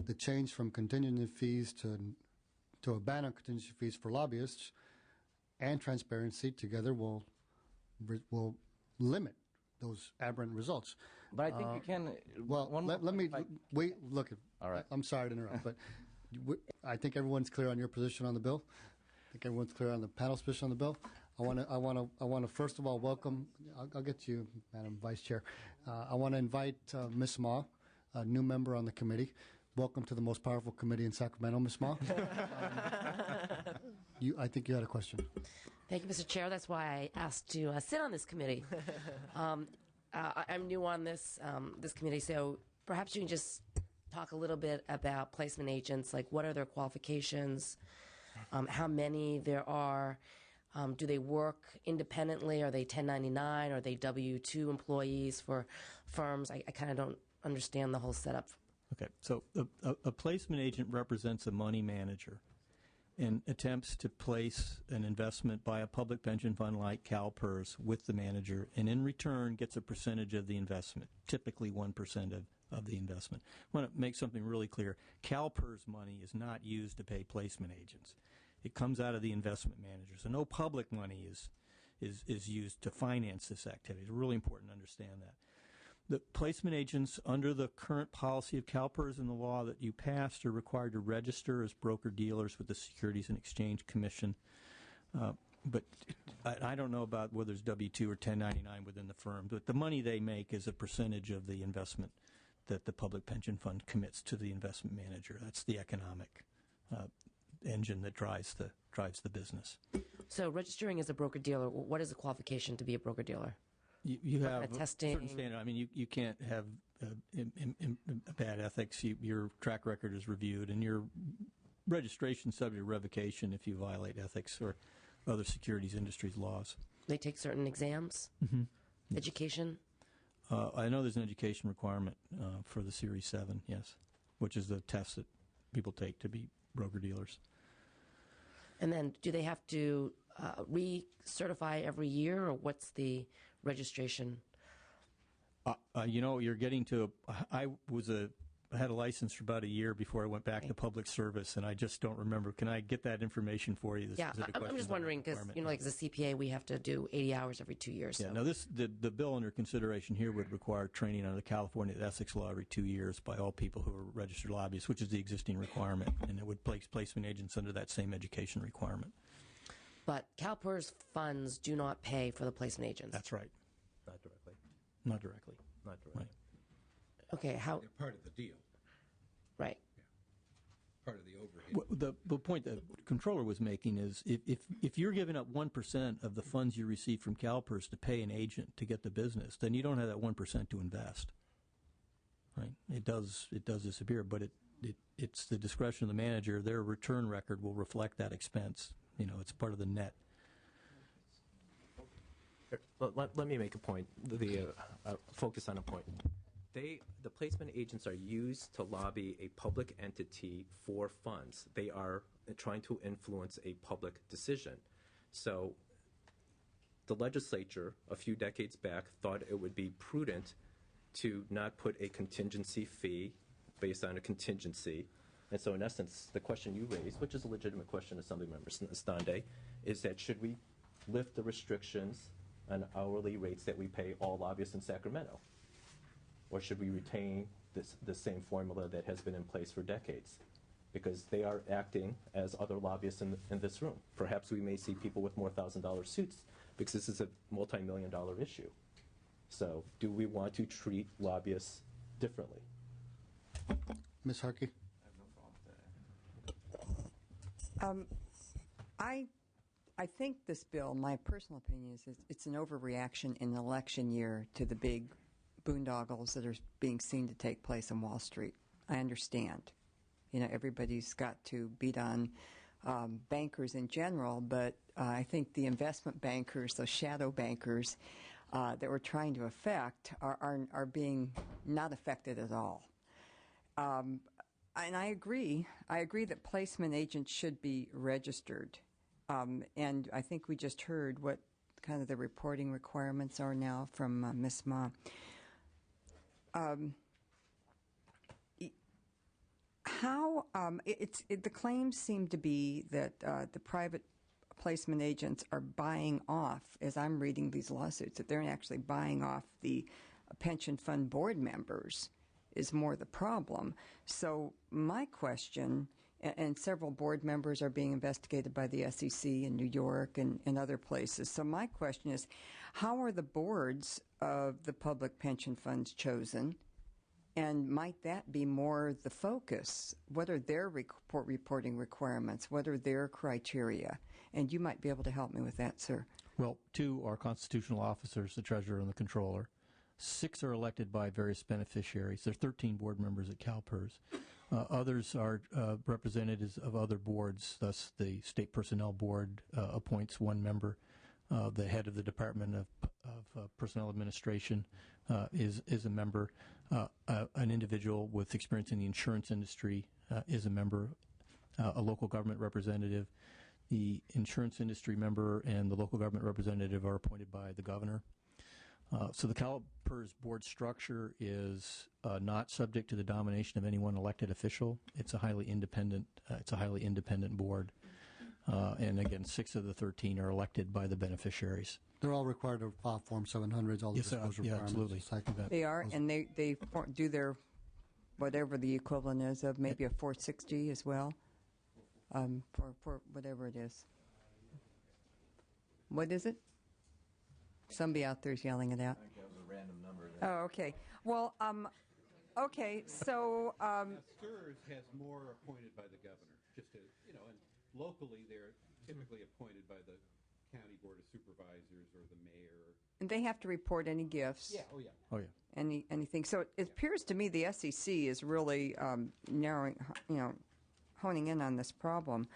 the change from contingency fees to a ban on contingency fees for lobbyists and transparency together will limit those aberrant results. But I think you can. Well, let me wait. Look, All right. I'm sorry to interrupt, but I think everyone's clear on your position on the bill. I think everyone's clear on the panel's position on the bill. I want to first of all welcome. I'll get to you, Madam Vice Chair. I want to invite Ms. Ma, a new member on the committee. Welcome to the most powerful committee in Sacramento, Ms. Ma. I think you had a question. Thank you, Mr. Chair. That's why I asked to sit on this committee. I'm new on this committee, so perhaps you can just talk a little bit about placement agents, like what are their qualifications, how many there are, do they work independently, are they 1099, are they W-2 employees for firms? I kind of don't understand the whole setup. Okay, so a placement agent represents a money manager and attempts to place an investment by a public pension fund like CalPERS with the manager, and in return gets a percentage of the investment, typically 1% of the investment. I want to make something really clear. CalPERS money is not used to pay placement agents. It comes out of the investment manager. So no public money is used to finance this activity. It's really important to understand that. The placement agents, under the current policy of CalPERS and the law that you passed, are required to register as broker-dealers with the Securities and Exchange Commission. But I don't know about whether it's W-2 or 1099 within the firm. But the money they make is a percentage of the investment that the public pension fund commits to the investment manager. That's the economic engine that drives the business. So registering as a broker-dealer, what is the qualification to be a broker-dealer? You have a testing. certain standard. I mean, you can't have bad ethics. Your track record is reviewed, and your registration subject to revocation if you violate ethics or other securities industries laws. They take certain exams, education. I know there's an education requirement for the Series 7, yes, which is the test that people take to be broker-dealers. And then do they have to recertify every year, or what's the registration? You're getting to I had a license for about a year before I went back to public service, and I just don't remember. Can I get that information for you? Yeah, I'm just wondering because, like as a CPA, we have to do 80 hours every 2 years. Yeah, so. now the bill under consideration here would require training under the California ethics law every 2 years by all people who are registered lobbyists, which is the existing requirement, and it would place placement agents under that same education requirement. But CalPERS funds do not pay for the placement agents. That's right. Not directly. Not directly. Not directly. Right. Okay, how, They're part of the deal, right. part of the overhead. The point that the controller was making is if you're giving up 1% of the funds you receive from CalPERS to pay an agent to get the business, then you don't have that 1% to invest. Right? It does disappear, but it's the discretion of the manager. Their return record will reflect that expense. It's part of the net. Let me make a point. Focus on a point. The placement agents are used to lobby a public entity for funds. They are trying to influence a public decision. So the legislature, a few decades back, thought it would be prudent to not put a contingency fee based on a contingency. And so in essence, the question you raised, which is a legitimate question, Assemblymember Stande, is that should we lift the restrictions on hourly rates that we pay all lobbyists in Sacramento? Or should we retain the same formula that has been in place for decades? Because they are acting as other lobbyists in this room. Perhaps we may see people with more $1,000 suits because this is a multi-million-dollar issue. So do we want to treat lobbyists differently? Ms. Harkey? I think this bill, my personal opinion is it's an overreaction in an election year to the big boondoggles that are being seen to take place on Wall Street. I understand. Everybody's got to beat on bankers in general, but I think the investment bankers, those shadow bankers that we're trying to affect are being not affected at all. And I agree that placement agents should be registered. And I think we just heard what kind of the reporting requirements are now from Ms. Ma. The claims seem to be that the private placement agents are buying off, as I'm reading these lawsuits, that they're actually buying off the pension fund board members is more the problem. So my question, and several board members are being investigated by the SEC in New York and other places. So my question is, how are the boards of the public pension funds chosen? And might that be more the focus? What are their reporting requirements? What are their criteria? And you might be able to help me with that, sir. Well, 2 are constitutional officers, the treasurer and the controller. 6 are elected by various beneficiaries. There are 13 board members at CalPERS. Others are representatives of other boards. Thus, the State Personnel Board appoints 1 member. The head of the Department of Personnel Administration is a member. An individual with experience in the insurance industry is a member. A local government representative. The insurance industry member and the local government representative are appointed by the governor. So the CalPERS board structure is not subject to the domination of any one elected official. It's a highly independent. Board, and again, 6 of the 13 are elected by the beneficiaries. They're all required to file Form 700s, all the disclosure requirements. Absolutely. They are, and they do their whatever the equivalent is of maybe a 460 as well, for whatever it is. What is it? Somebody out there is yelling it out. I think that was a random number. Oh, okay. Well, okay, so... STRS has more appointed by the governor, just to, and locally they're typically appointed by the county board of supervisors or the mayor. And they have to report any gifts. Yeah, oh yeah. Anything. So it appears to me the SEC is really honing in on this problem.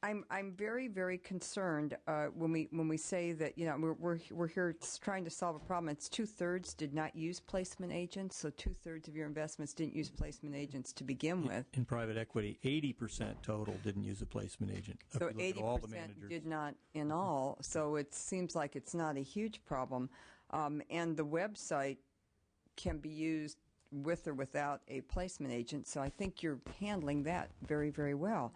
I'm very, very concerned when we say that we're here trying to solve a problem. It's 2/3 did not use placement agents, so 2/3 of your investments didn't use placement agents to begin with. In private equity, 80% total didn't use a placement agent. So If you look at all the 80% managers. did not in all. So it seems like it's not a huge problem, and the website can be used with or without a placement agent. So I think you're handling that very, very well.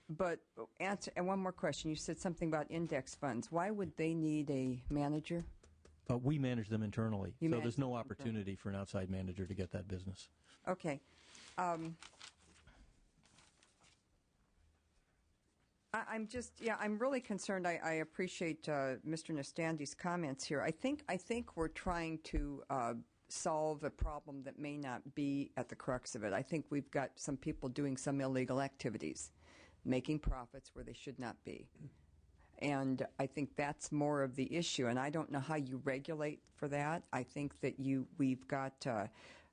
But and one more question. You said something about index funds. Why would they need a manager? We manage them internally, You so manage there's no them opportunity for an outside manager to get that business. Okay. I'm really concerned. I appreciate Mr. Nastandi's comments here. I think we're trying to solve a problem that may not be at the crux of it. I think we've got some people doing some illegal activities, making profits where they should not be. And I think that's more of the issue. And I don't know how you regulate for that. I think that we've got,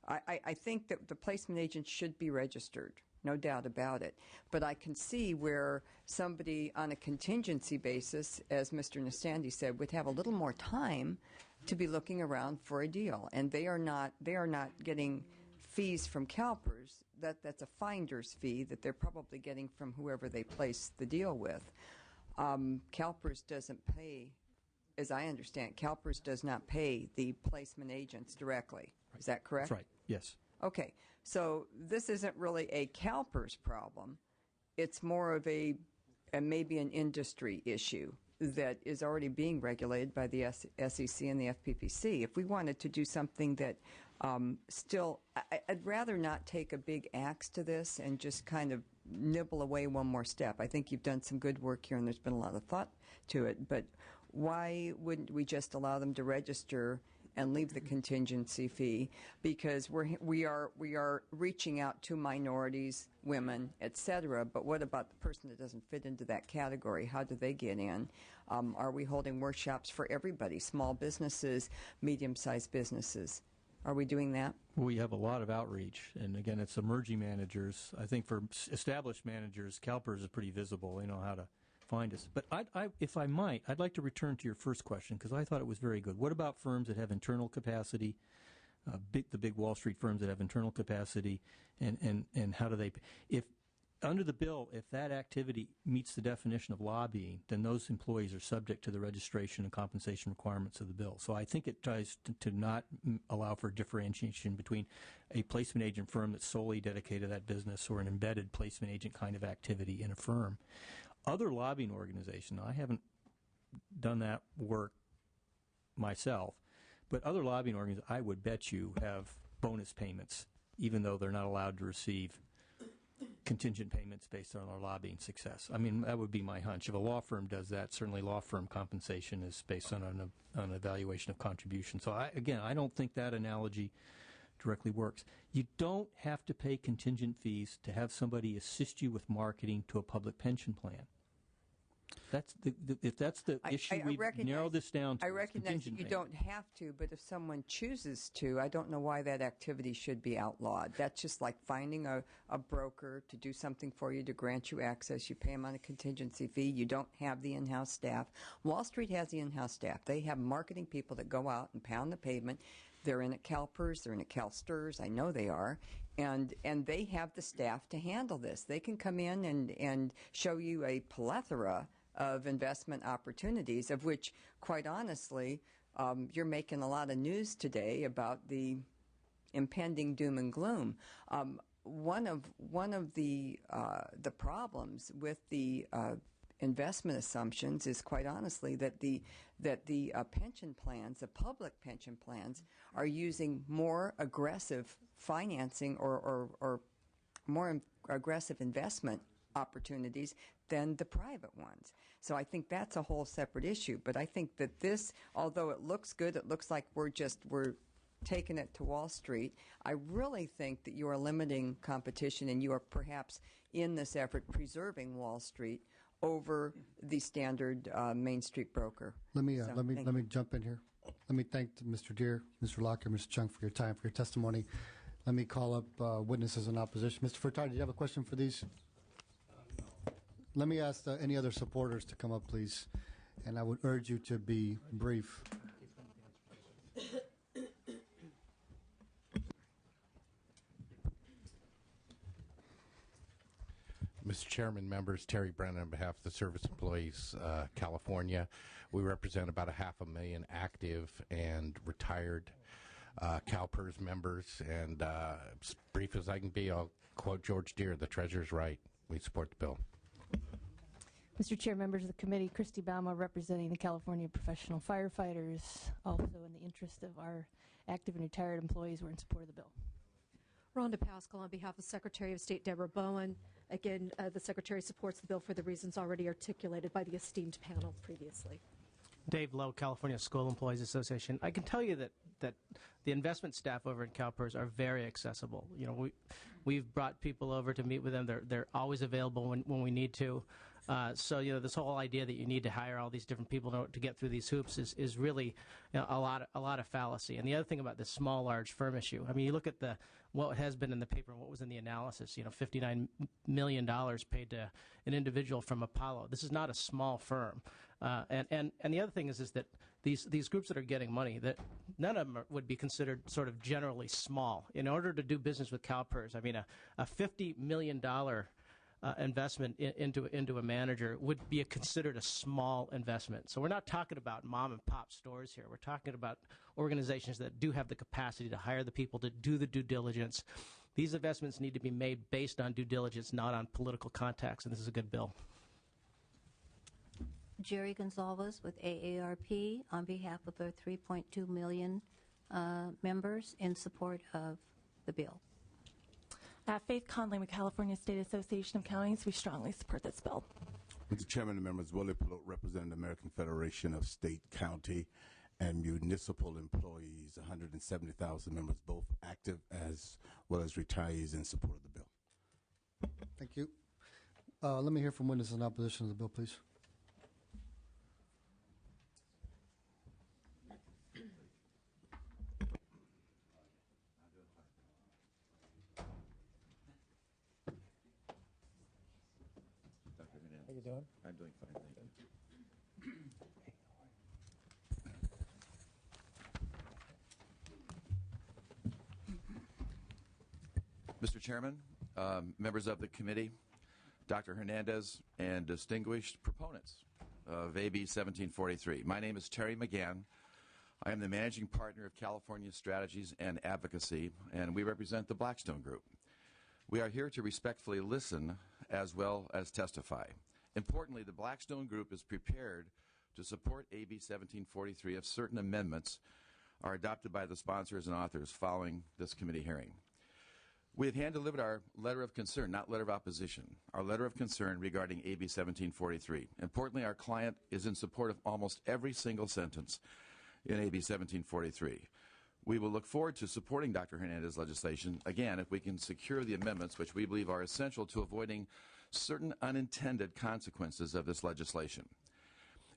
I think that the placement agent should be registered, no doubt about it. But I can see where somebody on a contingency basis, as Mr. Nastandi said, would have a little more time to be looking around for a deal. And they are not getting fees from CalPERS. That's a finder's fee that they're probably getting from whoever they place the deal with. CalPERS doesn't pay, as I understand, CalPERS does not pay the placement agents directly. Right. Is that correct? That's right, yes. Okay, so this isn't really a CalPERS problem. It's more of maybe an industry issue that is already being regulated by the SEC and the FPPC. If we wanted to do something that I'd rather not take a big axe to this and just kind of nibble away one more step. I think you've done some good work here and there's been a lot of thought to it, but why wouldn't we just allow them to register and leave the contingency fee? Because we are reaching out to minorities, women, etc. But what about the person that doesn't fit into that category? How do they get in? Are we holding workshops for everybody? Small businesses, medium-sized businesses. Are we doing that? We have a lot of outreach, and again, it's emerging managers. I think for established managers, CalPERS is pretty visible. They know how to find us. But if I might, I'd like to return to your first question because I thought it was very good. What about firms that have internal capacity, the big Wall Street firms that have internal capacity, and how do they? If under the bill, if that activity meets the definition of lobbying, then those employees are subject to the registration and compensation requirements of the bill. So I think it tries to not allow for differentiation between a placement agent firm that's solely dedicated to that business or an embedded placement agent kind of activity in a firm. Other lobbying organizations, I haven't done that work myself, but other lobbying organizations, I would bet you, have bonus payments, even though they're not allowed to receive contingent payments based on our lobbying success. I mean, that would be my hunch. If a law firm does that, certainly law firm compensation is based on an evaluation of contribution. So, I don't think that analogy directly works. You don't have to pay contingent fees to have somebody assist you with marketing to a public pension plan. That's if that's the issue, we narrow this down to. I recognize that you don't have to, but if someone chooses to, I don't know why that activity should be outlawed. That's just like finding a broker to do something for you, to grant you access. You pay them on a contingency fee. You don't have the in-house staff. Wall Street has the in-house staff. They have marketing people that go out and pound the pavement. They're in at CalPERS. They're in at CalSTRS. I know they are. And they have the staff to handle this. They can come in and show you a plethora of investment opportunities, of which, quite honestly, you're making a lot of news today about the impending doom and gloom. One of the problems with the investment assumptions is, quite honestly, that the pension plans, the public pension plans, are using more aggressive financing or more aggressive investment opportunities than the private ones. So I think that's a whole separate issue. But I think that this, although it looks good, it looks like we're taking it to Wall Street. I really think that you are limiting competition, and you are perhaps in this effort preserving Wall Street over the standard Main Street broker. Let me jump in here. Let me thank Mr. Deere, Mr. Locker, Mr. Chung for your time, for your testimony. Let me call up witnesses in opposition. Mr. Furtado, do you have a question for these? Let me ask any other supporters to come up, please. And I would urge you to be brief. Mr. Chairman, members, Terry Brennan on behalf of the Service Employees California. We represent about 500,000 active and retired CalPERS members. And as brief as I can be, I'll quote George Deere, the treasurer's right. We support the bill. Mr. Chair, members of the committee, Christy Bama representing the California Professional Firefighters. Also in the interest of our active and retired employees, we're in support of the bill. Rhonda Pascal on behalf of Secretary of State Deborah Bowen. Again, the Secretary supports the bill for the reasons already articulated by the esteemed panel previously. Dave Lowe, California School Employees Association. I can tell you that the investment staff over at CalPERS are very accessible. You know, we've brought people over to meet with them. They're always available when we need to. So, you know, this whole idea that you need to hire all these different people to get through these hoops is really, you know, a lot of fallacy. And the other thing about this small large firm issue, I mean, you look at what has been in the paper and what was in the analysis. You know, $59 million paid to an individual from Apollo. This is not a small firm. And the other thing is that these groups that are getting money, that none of them would be considered sort of generally small. In order to do business with CalPERS, I mean, a $50 million investment into a manager would be considered a small investment. So we're not talking about mom and pop stores here. We're talking about organizations that do have the capacity to hire the people to do the due diligence. These investments need to be made based on due diligence, not on political contacts, and this is a good bill. Jerry Gonzalez with AARP on behalf of our 3.2 million members in support of the bill. Faith Conley with California State Association of Counties. We strongly support this bill. Mr. Chairman and members, Willie Pelote, representing the American Federation of State, County, and Municipal Employees, 170,000 members, both active as well as retirees, in support of the bill. Thank you. Let me hear from witnesses in opposition to the bill, please. How you doing? I'm doing fine, thank you. Mr. Chairman, members of the committee, Dr. Hernandez, and distinguished proponents of AB 1743. My name is Terry McGann. I am the managing partner of California Strategies and Advocacy, and we represent the Blackstone Group. We are here to respectfully listen as well as testify. Importantly, the Blackstone Group is prepared to support AB 1743 if certain amendments are adopted by the sponsors and authors following this committee hearing. We have hand-delivered our letter of concern, not letter of opposition, our letter of concern regarding AB 1743. Importantly, our client is in support of almost every single sentence in AB 1743. We will look forward to supporting Dr. Hernandez's legislation, again, if we can secure the amendments which we believe are essential to avoiding certain unintended consequences of this legislation.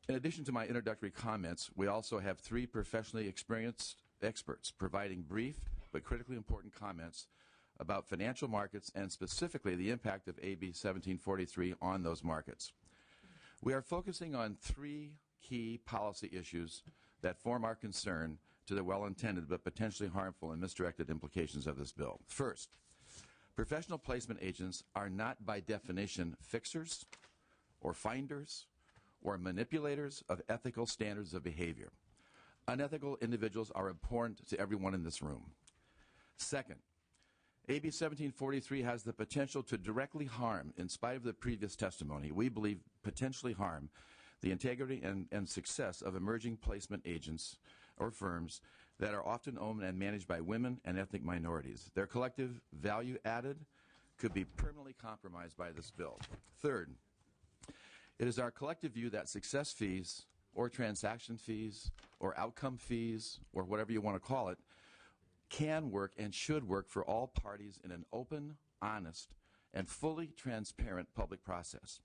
In addition to my introductory comments, we also have three professionally experienced experts providing brief but critically important comments about financial markets and specifically the impact of AB 1743 on those markets. We are focusing on three key policy issues that form our concern to the well-intended but potentially harmful and misdirected implications of this bill. First, professional placement agents are not by definition fixers or finders or manipulators of ethical standards of behavior. Unethical individuals are abhorrent to everyone in this room. Second, AB 1743 has the potential to directly harm, in spite of the previous testimony, we believe potentially harm the integrity and success of emerging placement agents or firms that are often owned and managed by women and ethnic minorities. Their collective value added could be permanently compromised by this bill. Third, it is our collective view that success fees or transaction fees or outcome fees or whatever you want to call it can work and should work for all parties in an open, honest, and fully transparent public process.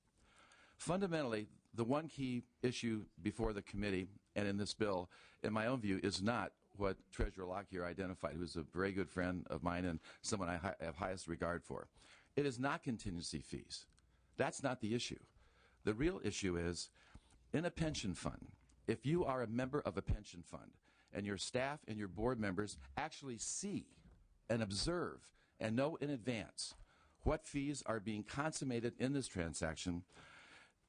Fundamentally, the one key issue before the committee and in this bill, in my own view, is not what Treasurer Locke here identified, who's a very good friend of mine and someone I have highest regard for. It is not contingency fees. That's not the issue. The real issue is, in a pension fund, if you are a member of a pension fund and your staff and your board members actually see and observe and know in advance what fees are being consummated in this transaction,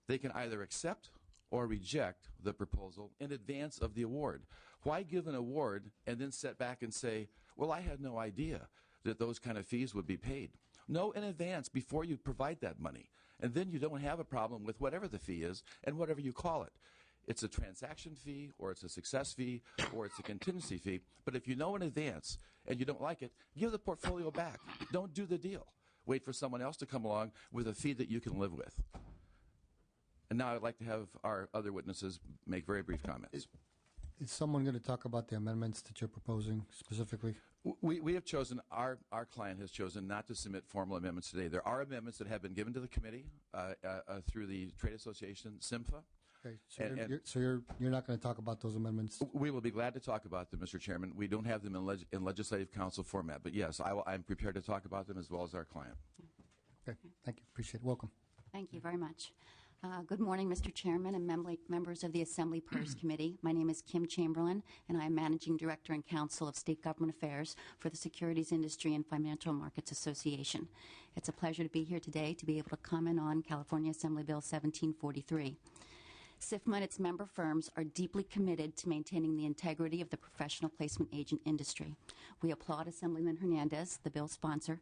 they can either accept or reject the proposal in advance of the award. Why give an award and then sit back and say, well, I had no idea that those kind of fees would be paid? Know in advance before you provide that money, and then you don't have a problem with whatever the fee is and whatever you call it. It's a transaction fee, or it's a success fee, or it's a contingency fee. But if you know in advance and you don't like it, give the portfolio back. Don't do the deal. wait for someone else to come along with a fee that you can live with. And now I'd like to have our other witnesses make very brief comments. Is someone going to talk about the amendments that you're proposing specifically? We have chosen, our client has chosen not to submit formal amendments today. There are amendments that have been given to the committee through the trade association, SIMFA. Okay, so you're not going to talk about those amendments? We will be glad to talk about them, Mr. Chairman. We don't have them in legislative council format, but yes, I'm prepared to talk about them as well as our client. Okay, thank you. Appreciate it. Welcome. Thank you very much. Good morning, Mr. Chairman and members of the Assembly PERS Committee. My name is Kim Chamberlain, and I am Managing Director and Counsel of State Government Affairs for the Securities Industry and Financial Markets Association. It's a pleasure to be here today to be able to comment on California Assembly Bill 1743. SIFMA and its member firms are deeply committed to maintaining the integrity of the professional placement agent industry. We applaud Assemblyman Hernandez, the bill sponsor,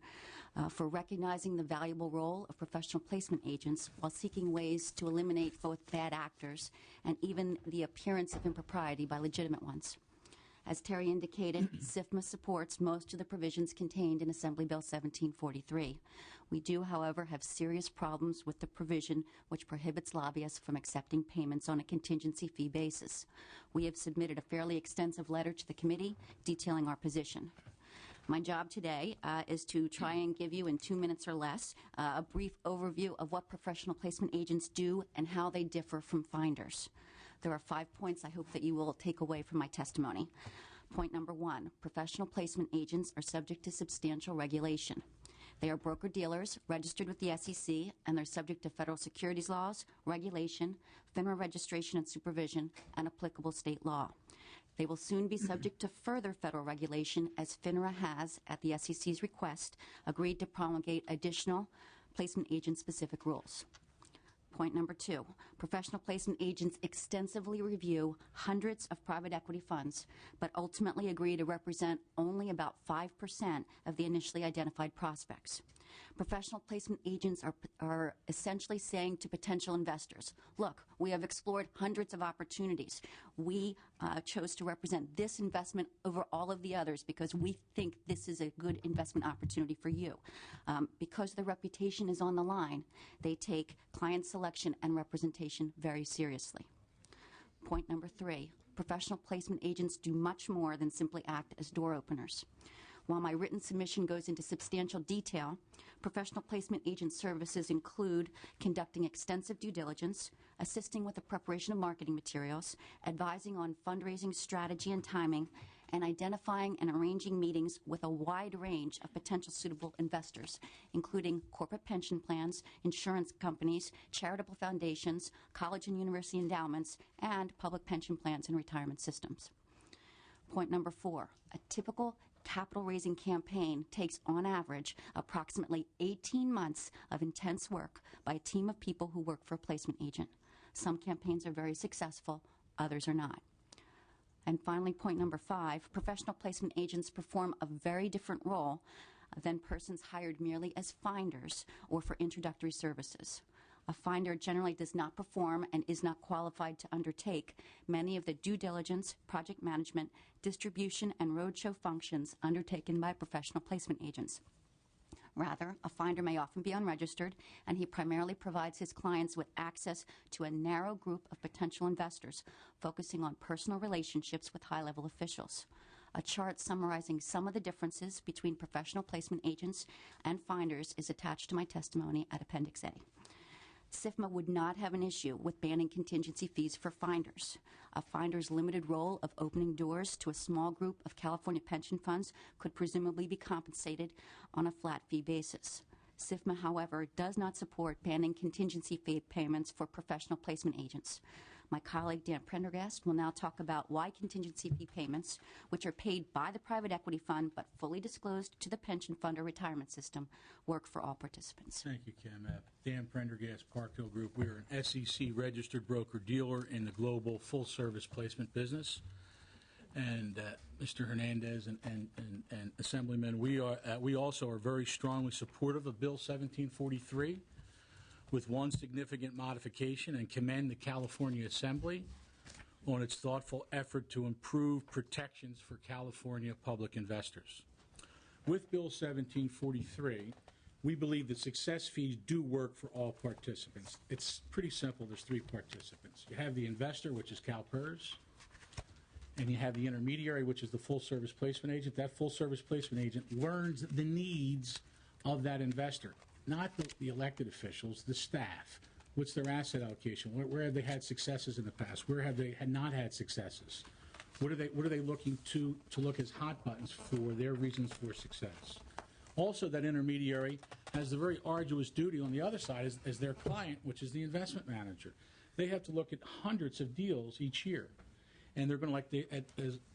for recognizing the valuable role of professional placement agents while seeking ways to eliminate both bad actors and even the appearance of impropriety by legitimate ones. As Terry indicated, SIFMA supports most of the provisions contained in Assembly Bill 1743. We do, however, have serious problems with the provision which prohibits lobbyists from accepting payments on a contingency fee basis. We have submitted a fairly extensive letter to the committee detailing our position. My job today is to try and give you, in 2 minutes or less, a brief overview of what professional placement agents do and how they differ from finders. There are 5 points I hope that you will take away from my testimony. Point number 1, professional placement agents are subject to substantial regulation. They are broker-dealers registered with the SEC, and they're subject to federal securities laws, regulation, FINRA registration and supervision, and applicable state law. They will soon be subject to further federal regulation, as FINRA has, at the SEC's request, agreed to promulgate additional placement agent-specific rules. Point number 2, professional placement agents extensively review hundreds of private equity funds, but ultimately agree to represent only about 5% of the initially identified prospects. Professional placement agents are essentially saying to potential investors, look, we have explored hundreds of opportunities. We chose to represent this investment over all of the others because we think this is a good investment opportunity for you. Because their reputation is on the line, they take client selection and representation very seriously. Point number 3, professional placement agents do much more than simply act as door openers. While my written submission goes into substantial detail, professional placement agent services include conducting extensive due diligence, assisting with the preparation of marketing materials, advising on fundraising strategy and timing, and identifying and arranging meetings with a wide range of potential suitable investors, including corporate pension plans, insurance companies, charitable foundations, college and university endowments, and public pension plans and retirement systems. Point number 4, a typical capital raising campaign takes, on average, approximately 18 months of intense work by a team of people who work for a placement agent. Some campaigns are very successful, others are not. And finally, point number 5, professional placement agents perform a very different role than persons hired merely as finders or for introductory services. A finder generally does not perform and is not qualified to undertake many of the due diligence, project management, distribution, and roadshow functions undertaken by professional placement agents. Rather, a finder may often be unregistered, and he primarily provides his clients with access to a narrow group of potential investors, focusing on personal relationships with high-level officials. A chart summarizing some of the differences between professional placement agents and finders is attached to my testimony at Appendix A. SIFMA would not have an issue with banning contingency fees for finders. A finder's limited role of opening doors to a small group of California pension funds could presumably be compensated on a flat fee basis. SIFMA, however, does not support banning contingency fee payments for professional placement agents. My colleague Dan Prendergast will now talk about why contingency fee payments, which are paid by the private equity fund but fully disclosed to the pension fund or retirement system, work for all participants. Thank you, Kim. Dan Prendergast, Park Hill Group. We are an SEC-registered broker-dealer in the global full-service placement business. And Mr. Hernandez and Assemblyman, we also are very strongly supportive of Bill 1743. With one significant modification, and commend the California Assembly on its thoughtful effort to improve protections for California public investors. With Bill 1743, we believe that success fees do work for all participants. It's pretty simple. There's three participants. You have the investor, which is CalPERS, and you have the intermediary, which is the full-service placement agent. That full-service placement agent learns the needs of that investor, not the elected officials, the staff. What's their asset allocation? Where have they had successes in the past? Where have they not had successes? What are they looking to look as hot buttons for their reasons for success? Also, that intermediary has the very arduous duty on the other side as their client, which is the investment manager. They have to look at hundreds of deals each year. And they're going to,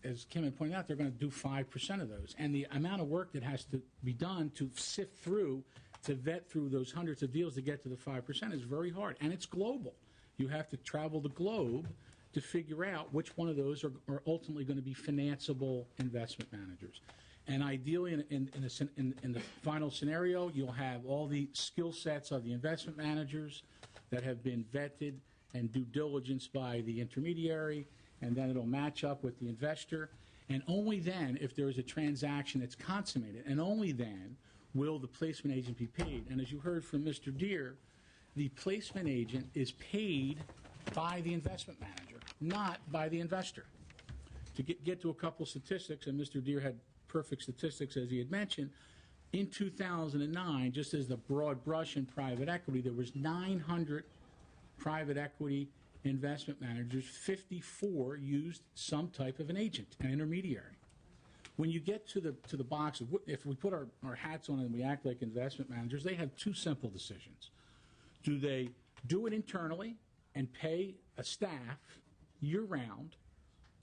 as Kim had pointed out, they're going to do 5% of those. And the amount of work that has to be done to sift through, to vet through those hundreds of deals to get to the 5% is very hard. And it's global. You have to travel the globe to figure out which one of those are ultimately going to be financeable investment managers. And ideally, in the final scenario, you'll have all the skill sets of the investment managers that have been vetted and due diligence by the intermediary, and then it'll match up with the investor. And only then, if there is a transaction that's consummated, and only then will the placement agent be paid. And as you heard from Mr. Deere, the placement agent is paid by the investment manager, not by the investor. To get to a couple statistics, and Mr. Deere had perfect statistics, as he had mentioned, in 2009, just as the broad brush in private equity, there was 900 private equity investment managers. 54 used some type of an agent, an intermediary. When you get to the box of, if we put our hats on and we act like investment managers, they have two simple decisions. Do they do it internally and pay a staff year-round,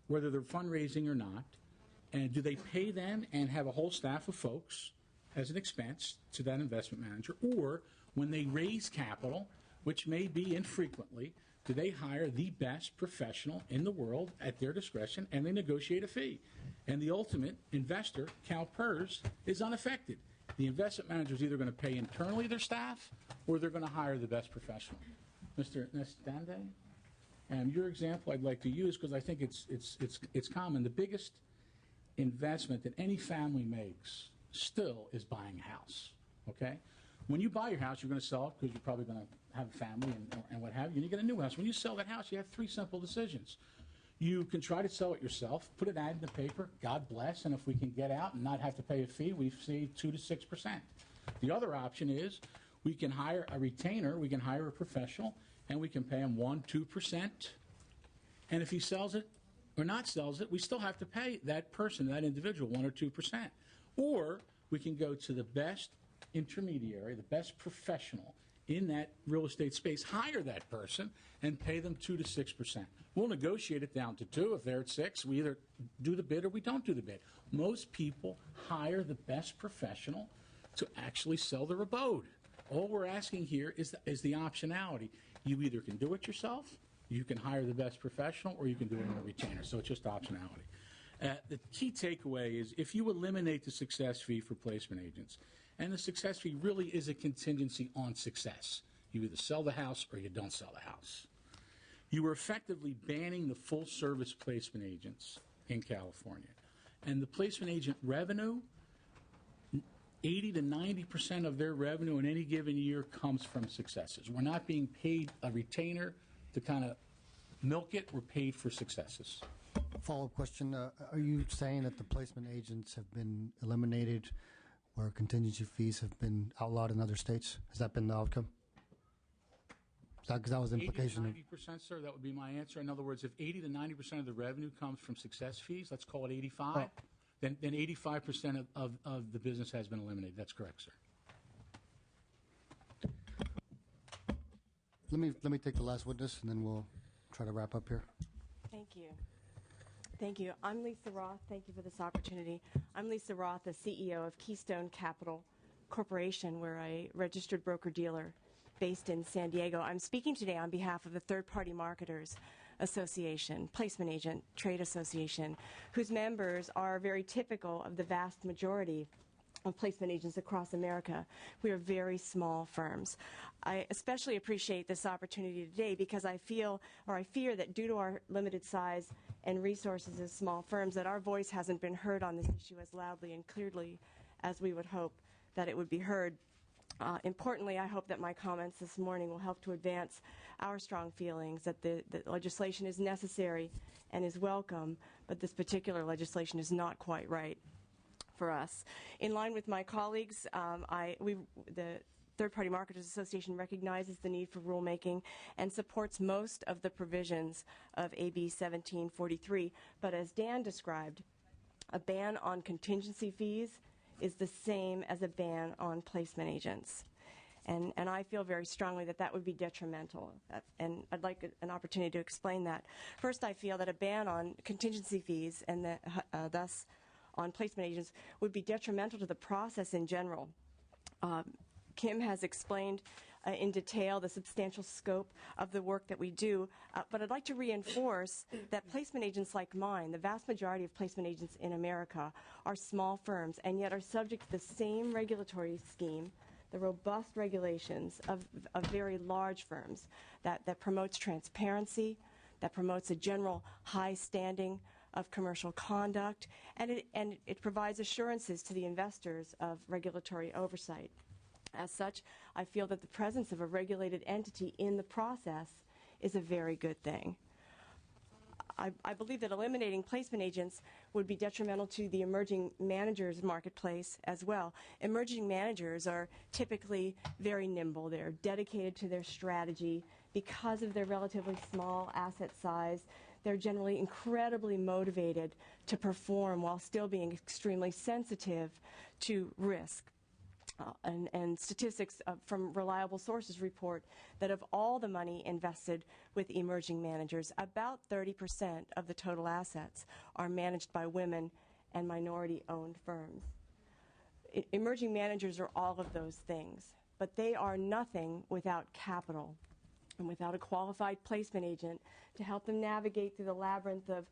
whether they're fundraising or not, and do they pay them and have a whole staff of folks as an expense to that investment manager, or when they raise capital, which may be infrequently, do they hire the best professional in the world at their discretion and they negotiate a fee? And the ultimate investor, CalPERS, is unaffected. The investment manager is either going to pay internally their staff or they're going to hire the best professional. Mr. Nestande, your example I'd like to use because I think it's common. The biggest investment that any family makes still is buying a house, okay? When you buy your house, you're going to sell it because you're probably going to have a family and what have you, and you get a new house. When you sell that house, you have three simple decisions. You can try to sell it yourself, put an ad in the paper, God bless, and if we can get out and not have to pay a fee, we see 2 to 6%. The other option is we can hire a retainer, we can hire a professional, and we can pay him 1, 2%. And if he sells it or not sells it, we still have to pay that person, that individual, 1 or 2%. Or we can go to the best intermediary, the best professional in that real estate space, hire that person, and pay them 2 to 6%. We'll negotiate it down to 2. If they're at 6, we either do the bid or we don't do the bid. Most people hire the best professional to actually sell their abode. All we're asking here is the optionality. You either can do it yourself, you can hire the best professional, or you can do it on a retainer. So it's just optionality. The key takeaway is if you eliminate the success fee for placement agents, and the success fee really is a contingency on success. You either sell the house or you don't sell the house. You are effectively banning the full-service placement agents in California. And the placement agent revenue, 80 to 90% of their revenue in any given year comes from successes. We're not being paid a retainer to kind of milk it. We're paid for successes. Follow-up question. Are you saying that the placement agents have been eliminated where contingency fees have been outlawed in other states? Has that been the outcome? Because that was the implication. 80 to 90%, sir, that would be my answer. In other words, if 80 to 90% of the revenue comes from success fees, let's call it 85, then 85% of the business has been eliminated. That's correct, sir. Let me take the last witness, and then we'll try to wrap up here. Thank you. Thank you. I'm Lisa Roth. Thank you for this opportunity. I'm Lisa Roth, the CEO of Keystone Capital Corporation. We're a registered broker-dealer based in San Diego. I'm speaking today on behalf of the Third Party Marketers Association, Placement Agent Trade Association, whose members are very typical of the vast majority of placement agents across America. We are very small firms. I especially appreciate this opportunity today because I fear that due to our limited size and resources as small firms, that our voice hasn't been heard on this issue as loudly and clearly as we would hope that it would be heard. Importantly, I hope that my comments this morning will help to advance our strong feelings that the legislation is necessary and is welcome, but this particular legislation is not quite right for us. In line with my colleagues, the Third Party Marketers Association recognizes the need for rulemaking and supports most of the provisions of AB 1743. But as Dan described, a ban on contingency fees is the same as a ban on placement agents. And I feel very strongly that that would be detrimental. And I'd like an opportunity to explain that. First, I feel that a ban on contingency fees and thus on placement agents would be detrimental to the process in general. Kim has explained in detail the substantial scope of the work that we do, but I'd like to reinforce that placement agents like mine, the vast majority of placement agents in America, are small firms and yet are subject to the same regulatory scheme, the robust regulations of very large firms that promotes transparency, that promotes a general high standing of commercial conduct, and it provides assurances to the investors of regulatory oversight. As such, I feel that the presence of a regulated entity in the process is a very good thing. I believe that eliminating placement agents would be detrimental to the emerging managers marketplace as well. Emerging managers are typically very nimble. They're dedicated to their strategy. Because of their relatively small asset size, they're generally incredibly motivated to perform while still being extremely sensitive to risk. And statistics from reliable sources report that of all the money invested with emerging managers, about 30% of the total assets are managed by women and minority-owned firms. Emerging managers are all of those things, but they are nothing without capital and without a qualified placement agent to help them navigate through the labyrinth of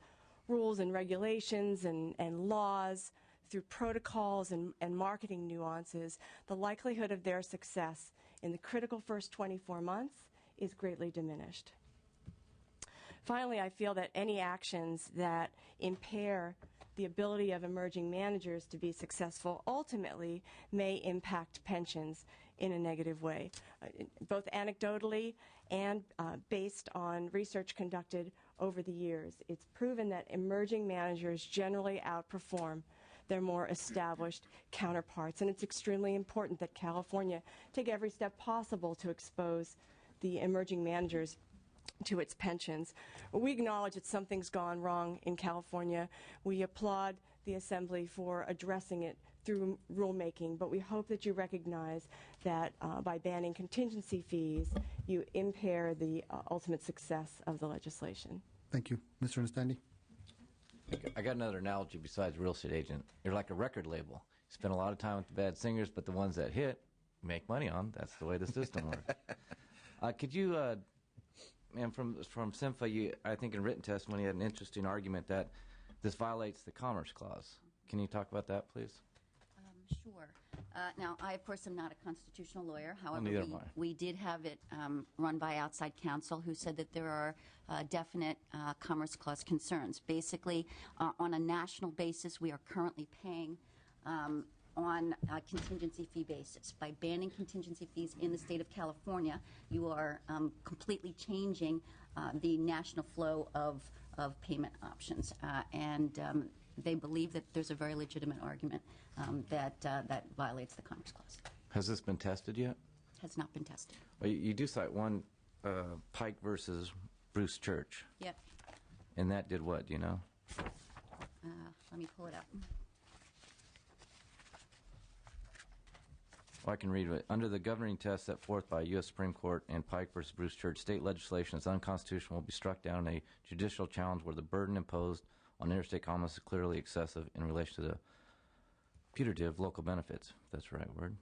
rules and regulations and laws, through protocols and marketing nuances. The likelihood of their success in the critical first 24 months is greatly diminished. Finally, I feel that any actions that impair the ability of emerging managers to be successful ultimately may impact pensions in a negative way, both anecdotally and based on research conducted over the years. It's proven that emerging managers generally outperform their more established counterparts. And it's extremely important that California take every step possible to expose the emerging managers to its pensions. We acknowledge that something's gone wrong in California. We applaud the Assembly for addressing it through rulemaking, but we hope that you recognize that by banning contingency fees, you impair the ultimate success of the legislation. Thank you. Mr. Nastandi? I got another analogy besides real estate agent. You're like a record label. You spend a lot of time with the bad singers, but the ones that hit, you make money on. That's the way the system works. Could you, and from SIMFA, you, I think in written testimony, you had an interesting argument that this violates the Commerce Clause. Can you talk about that, please? Sure. Now, I, of course, am not a constitutional lawyer. However, neither am I. we did have it run by outside counsel who said that there are definite Commerce Clause concerns. Basically, on a national basis, we are currently paying on a contingency fee basis. By banning contingency fees in the state of California, you are completely changing the national flow of payment options. They believe that there's a very legitimate argument that violates the Commerce Clause. Has this been tested yet? Has not been tested. Well, you do cite one, Pike versus Bruce Church. Yep. And that did what, do you know? Let me pull it up. Well, I can read it. Under the governing test set forth by U.S. Supreme Court and Pike versus Bruce Church, state legislation is unconstitutional will be struck down in a judicial challenge where the burden imposed on interstate commerce is clearly excessive in relation to the putative local benefits, if that's the right word.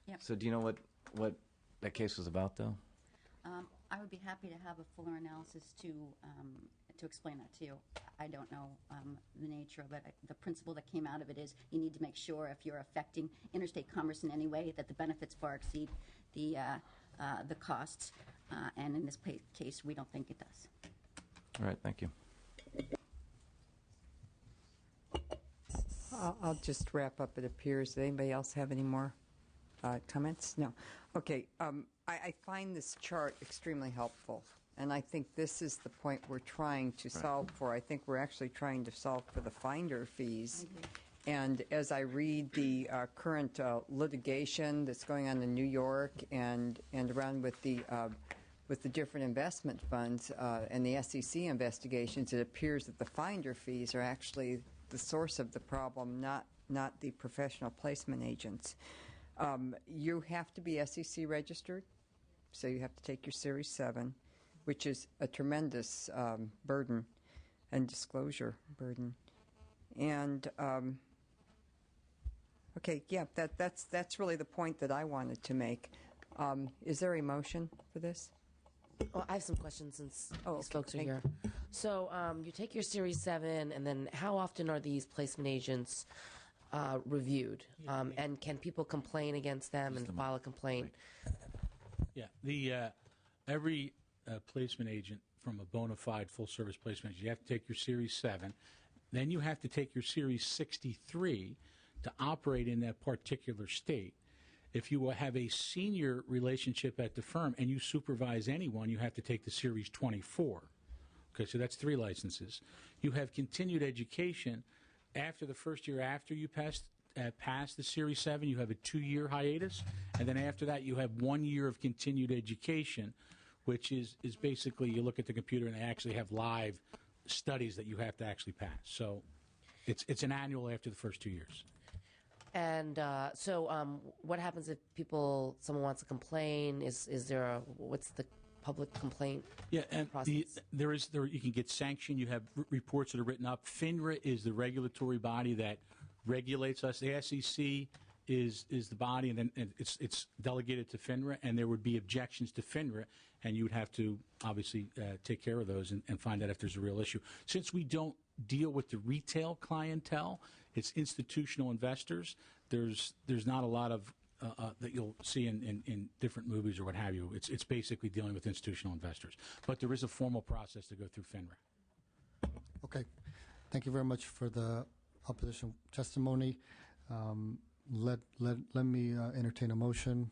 Yep. So do you know what that case was about, though? I would be happy to have a fuller analysis to explain that to you. I don't know the nature of it. The principle that came out of it is you need to make sure if you're affecting interstate commerce in any way that the benefits far exceed the costs. And in this case, we don't think it does. All right, thank you. I'll just wrap up. It appears. Does anybody else have any more Comments? No. Okay. I find this chart extremely helpful, and I think this is the point we're trying to solve for. I think we're actually trying to solve for the finder fees. And as I read the current litigation that's going on in New York and around with the different investment funds and the SEC investigations, it appears that the finder fees are actually the source of the problem, not the professional placement agents. You have to be SEC registered, so you have to take your Series 7, which is a tremendous burden and disclosure burden. And okay, yeah, that's really the point that I wanted to make. Is there a motion for this? Well, I have some questions since these folks are here. So you take your Series 7, and then how often are these placement agents reviewed? And can people complain against them and file a complaint? Yeah, every placement agent from a bona fide full-service placement agent, you have to take your Series 7. Then you have to take your Series 63 to operate in that particular state. If you will have a senior relationship at the firm and you supervise anyone, you have to take the Series 24. Okay, so that's 3 licenses. You have continued education. After the first year after you pass the Series 7, you have a 2-year hiatus. And then after that, you have 1 year of continued education, which is basically you look at the computer and they actually have live studies that you have to actually pass. So it's an annual after the first 2 years. And what happens if someone wants to complain? What's the public complaint process? You can get sanctioned. You have reports that are written up. FINRA is the regulatory body that regulates us. The SEC is the body, and then it's delegated to FINRA, and there would be objections to FINRA, and you would have to obviously take care of those and find out if there's a real issue. Since we don't deal with the retail clientele, it's institutional investors. There's not a lot of that you'll see in different movies or what have you. It's basically dealing with institutional investors. But there is a formal process to go through FINRA. Okay. Thank you very much for the opposition testimony. Let me entertain a motion,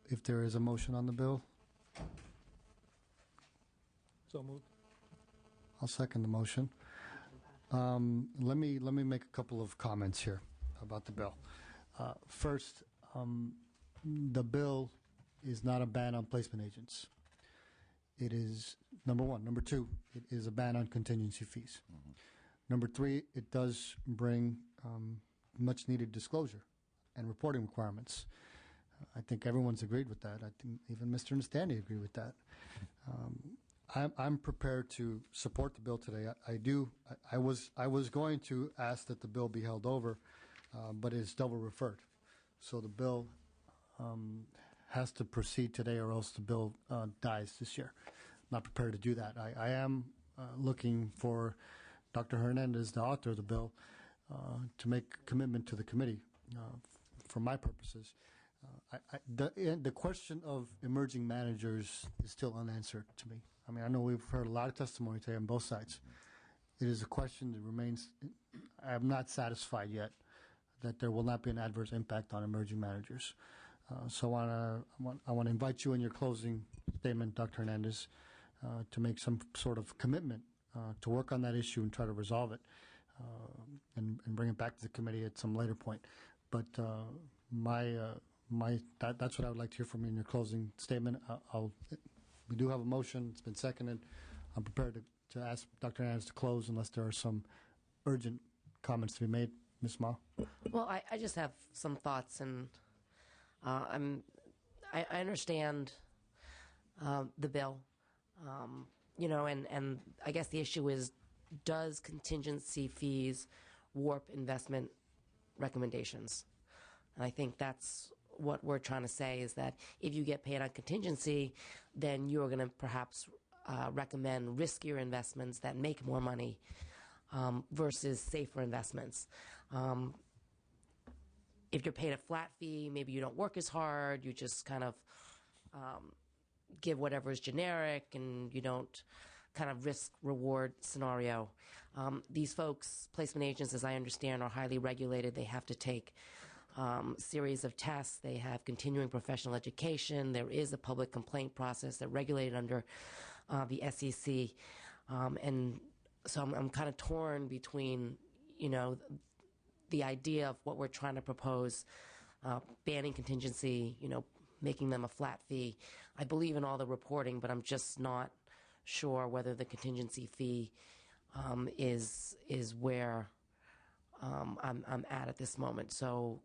if there is a motion on the bill. So moved. I'll second the motion. Let me make a couple of comments here about the bill. First, the bill is not a ban on placement agents. It is, number one. Number two, it is a ban on contingency fees. Mm-hmm. Number three, it does bring much needed disclosure and reporting requirements. I think everyone's agreed with that. I think even Mr. Nastandi agreed with that. I'm prepared to support the bill today. I was going to ask that the bill be held over, but it's double referred. So the bill has to proceed today, or else the bill dies this year. I'm not prepared to do that. I am looking for Dr. Hernandez, the author of the bill, to make a commitment to the committee for my purposes. The question of emerging managers is still unanswered to me. I mean, I know we've heard a lot of testimony today on both sides. It is a question that remains. I am not satisfied yet that there will not be an adverse impact on emerging managers. So I want to invite you in your closing statement, Dr. Hernandez, to make some sort of commitment to work on that issue and try to resolve it and bring it back to the committee at some later point. But that's what I would like to hear from you in your closing statement. We do have a motion. It's been seconded. I'm prepared to ask Dr. Hernandez to close unless there are some urgent comments to be made. Ms. Ma? Well, I just have some thoughts, and I understand the bill, and I guess the issue is, does contingency fees warp investment recommendations? And I think that's what we're trying to say, is that if you get paid on contingency, then you're going to perhaps recommend riskier investments that make more money versus safer investments. If you're paid a flat fee, maybe you don't work as hard, you just kind of give whatever is generic, and you don't kind of risk-reward scenario. These folks, placement agents, as I understand, are highly regulated. They have to take series of tests. They have continuing professional education. There is a public complaint process. They're regulated under the SEC. And so I'm kind of torn between, the idea of what we're trying to propose, banning contingency, making them a flat fee. I believe in all the reporting, but I'm just not sure whether the contingency fee is where I'm at this moment. So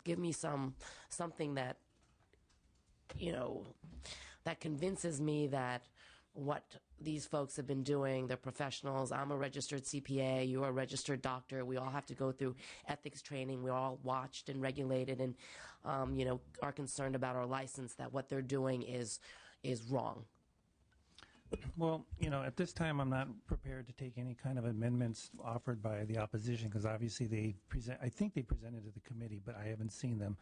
give me something that, that convinces me that what these folks have been doing, they're professionals. I'm a registered CPA, you're a registered doctor. We all have to go through ethics training. We're all watched and regulated and, are concerned about our license, that what they're doing is wrong. Well, at this time, I'm not prepared to take any kind of amendments offered by the opposition because obviously I think they presented to the committee, but I haven't seen them.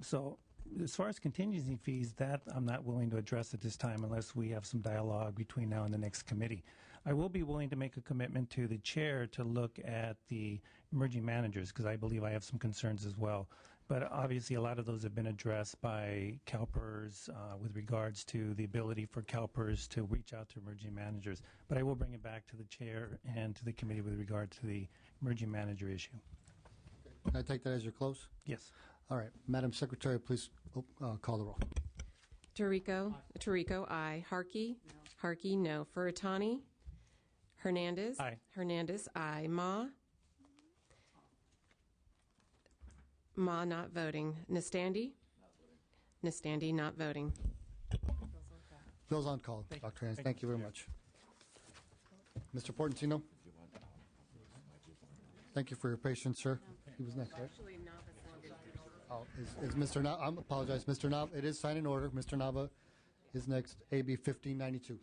So as far as contingency fees, that I'm not willing to address at this time unless we have some dialogue between now and the next committee. I will be willing to make a commitment to the chair to look at the emerging managers because I believe I have some concerns as well. But obviously a lot of those have been addressed by CalPERS with regards to the ability for CalPERS to reach out to emerging managers. But I will bring it back to the chair and to the committee with regard to the emerging manager issue. Can I take that as your close? Yes. All right. Madam Secretary, please call the roll. Tirico, aye. Harkey? No. Harkey, no. Furutani? Hernandez? Aye. Hernandez, aye. Ma? Ma not voting. Nastandi? Nastandi not voting. Bill's on call, Dr. Hans. Thank you very much. Mr. Portantino? Thank you for your patience, sir. He was next, right? Oh, is Mr. Nava? I apologize, Mr. Nava. It is signed in order. Mr. Nava is next. AB 1592.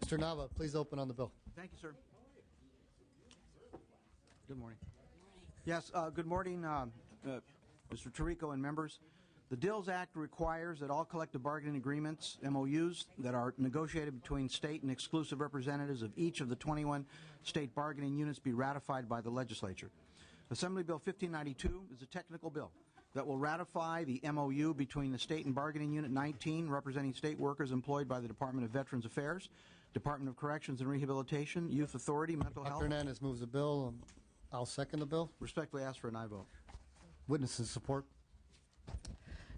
Mr. Nava, please open on the bill. Thank you, sir. Good morning. Yes, good morning, Mr. Tirico and members. The DILS Act requires that all collective bargaining agreements, MOUs, that are negotiated between state and exclusive representatives of each of the 21 state bargaining units be ratified by the legislature. Assembly Bill 1592 is a technical bill that will ratify the MOU between the state and bargaining unit 19 representing state workers employed by the Department of Veterans Affairs, Department of Corrections and Rehabilitation, Youth Authority, Mental Health. Dr. Hernandez moves the bill. I'll second the bill. Respectfully ask for an aye vote. Witnesses support.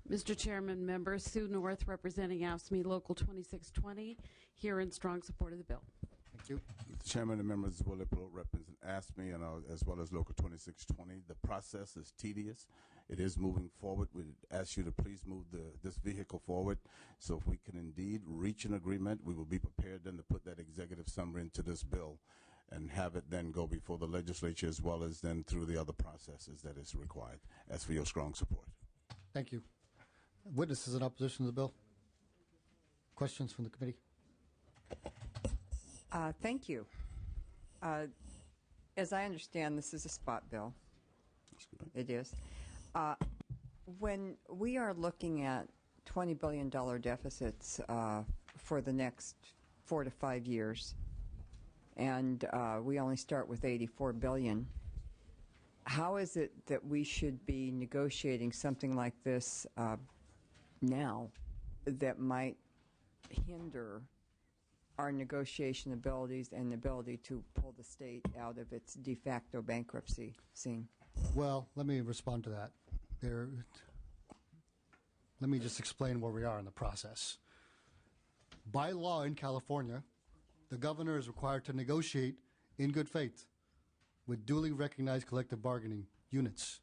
Mr. Chairman, members, Sue North representing AFSCME Local 2620, here in strong support of the bill. Thank you. Mr. Chairman and members, Willie Pelot represent AFSCME and as well as Local 2620. The process is tedious. It is moving forward. We ask you to please move this vehicle forward. So if we can indeed reach an agreement, we will be prepared then to put that executive summary into this bill and have it then go before the legislature as well as then through the other processes that is required. As for your strong support. Thank you. Witnesses in opposition to the bill? Questions from the committee? Thank you. As I understand, this is a spot bill. It is. When we are looking at $20 billion deficits for the next 4 to 5 years, and we only start with $84 billion, how is it that we should be negotiating something like this now that might hinder our negotiation abilities and the ability to pull the state out of its de facto bankruptcy scene? Well, let me respond to that. Let me just explain where we are in the process. By law in California, the governor is required to negotiate in good faith with duly recognized collective bargaining units.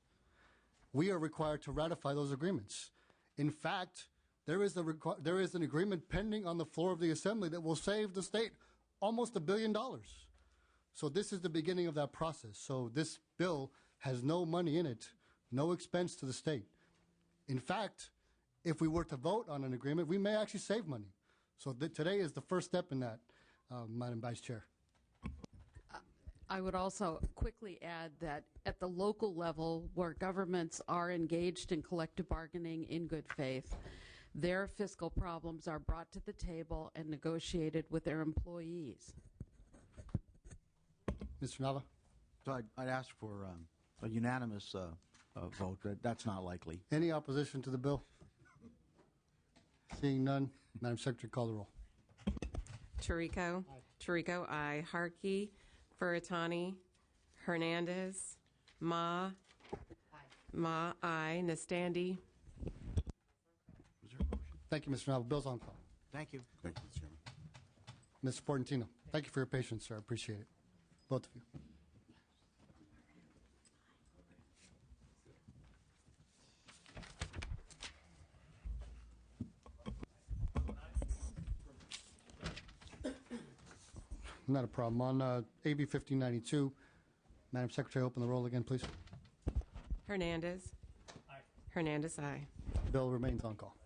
We are required to ratify those agreements. In fact, there is an agreement pending on the floor of the Assembly that will save the state almost $1 billion. So this is the beginning of that process. So this bill has no money in it, no expense to the state. In fact, if we were to vote on an agreement, we may actually save money. So today is the first step in that, Madam Vice Chair. I would also quickly add that at the local level, where governments are engaged in collective bargaining in good faith, their fiscal problems are brought to the table and negotiated with their employees. Mr. Nava? So I'd ask for a unanimous vote. That's not likely. Any opposition to the bill? Seeing none, Madam Secretary, call the roll. Tirico. Tirico, aye. Harkey. Furutani. Hernandez. Ma. Ma, aye. Nastandi. Thank you, Mr. Nava. Bill's on call. Thank you. Thank you, Mr. Chairman. Mr. Portantino, thank you for your patience, sir. I appreciate it. Both of you. Not a problem. On AB 1592, Madam Secretary, open the roll again, please. Hernandez. Aye. Hernandez, aye. Bill remains on call.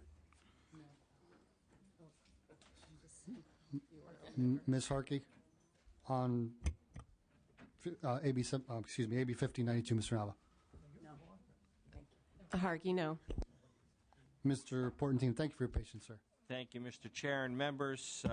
Ms. Harkey, on AB 1592, Mr. Nava. Harkey, no. Mr. Portantino, thank you for your patience, sir. Thank you, Mr. Chair and members.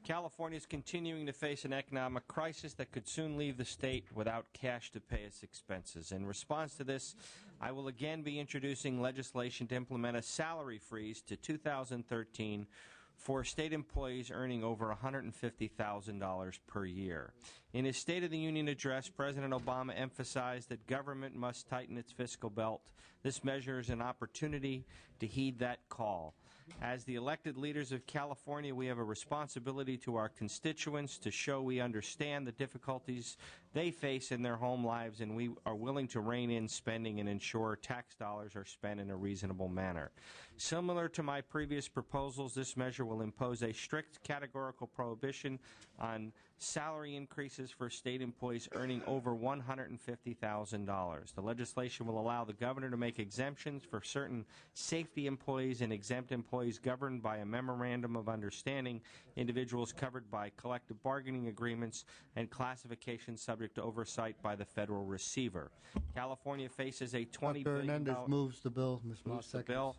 California is continuing to face an economic crisis that could soon leave the state without cash to pay its expenses. In response to this, I will again be introducing legislation to implement a salary freeze to 2013 for state employees earning over $150,000 per year. In his State of the Union address, President Obama emphasized that government must tighten its fiscal belt. This measure is an opportunity to heed that call. As the elected leaders of California, we have a responsibility to our constituents to show we understand the difficulties they face in their home lives, and we are willing to rein in spending and ensure tax dollars are spent in a reasonable manner. Similar to my previous proposals, this measure will impose a strict categorical prohibition on salary increases for state employees earning over $150,000. The legislation will allow the governor to make exemptions for certain safety employees and exempt employees governed by a memorandum of understanding, individuals covered by collective bargaining agreements, and classifications subject to oversight by the federal receiver. California faces a $20 billion... Hernandez moves the bill. Ms. Moves the bill.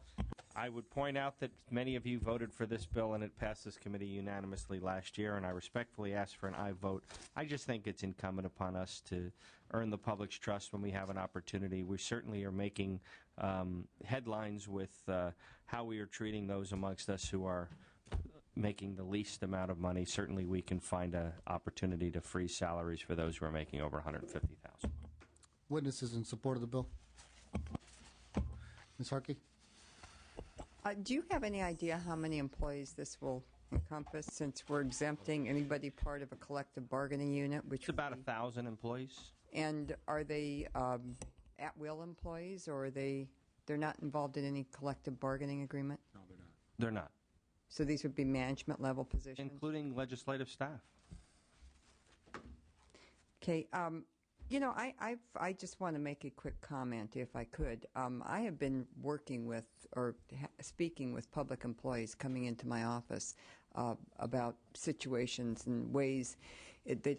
I would point out that many of you voted for this bill, and it passed this committee unanimously last year, and I respectfully ask for an aye vote. I just think it's incumbent upon us to earn the public's trust when we have an opportunity. We certainly are making headlines with how we are treating those amongst us who are making the least amount of money. Certainly we can find an opportunity to freeze salaries for those who are making over $150,000. Witnesses in support of the bill. Ms. Harkey? Do you have any idea how many employees this will encompass, since we're exempting anybody part of a collective bargaining unit? Which it's about 1,000 employees. And are they at-will employees, or are they're not involved in any collective bargaining agreement? No, they're not. They're not. So these would be management-level positions? Including legislative staff. Okay. You know, I just want to make a quick comment, if I could. I have been working with or speaking with public employees coming into my office about situations and ways the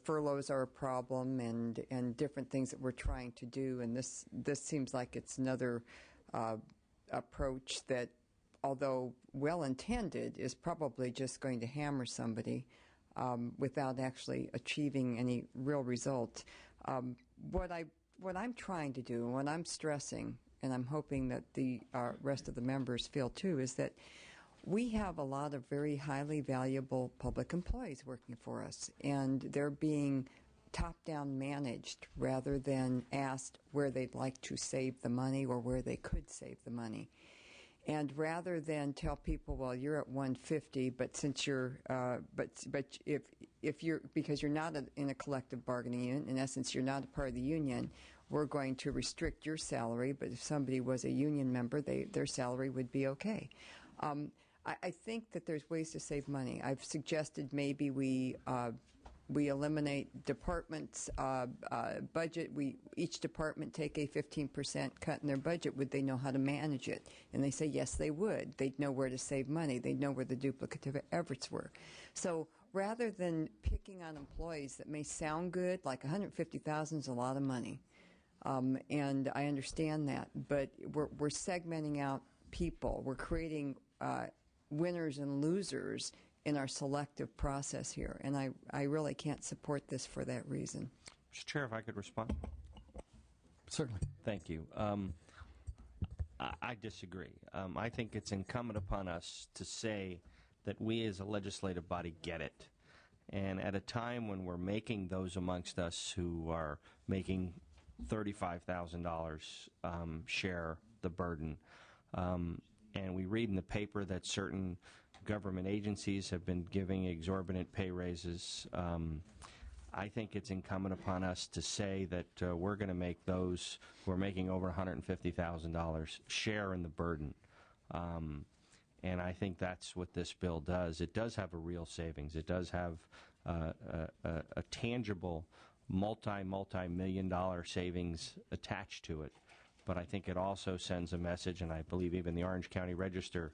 furloughs are a problem, and different things that we're trying to do. And this seems like it's another approach that, although well-intended, is probably just going to hammer somebody without actually achieving any real result. What I'm trying to do, and what I'm stressing, and I'm hoping that the rest of the members feel too, is that we have a lot of very highly valuable public employees working for us, and they're being top-down managed rather than asked where they'd like to save the money or where they could save the money. And rather than tell people, well, you're at 150, but since you're, but if you're, because you're not in a collective bargaining unit, in essence, you're not a part of the union, we're going to restrict your salary. But if somebody was a union member, their salary would be okay. I think that there's ways to save money. I've suggested maybe we we eliminate departments' budget. Each department take a 15% cut in their budget. Would they know how to manage it? And they say yes, they would. They'd know where to save money. They'd know where the duplicative efforts were. So rather than picking on employees that may sound good, like $150,000 is a lot of money, and I understand that, but we're segmenting out people. We're creating winners and losers in our selective process here, and I really can't support this for that reason. Mr. Chair, if I could respond. Certainly. Thank you. I disagree. I think it's incumbent upon us to say that we as a legislative body get it. And at a time when we're making those amongst us who are making $35,000 share the burden, and we read in the paper that certain government agencies have been giving exorbitant pay raises, I think it's incumbent upon us to say that we're going to make those who are making over $150,000 share in the burden. And I think that's what this bill does. It does have a real savings. It does have a tangible multi-million-dollar savings attached to it. But I think it also sends a message, and I believe even the Orange County Register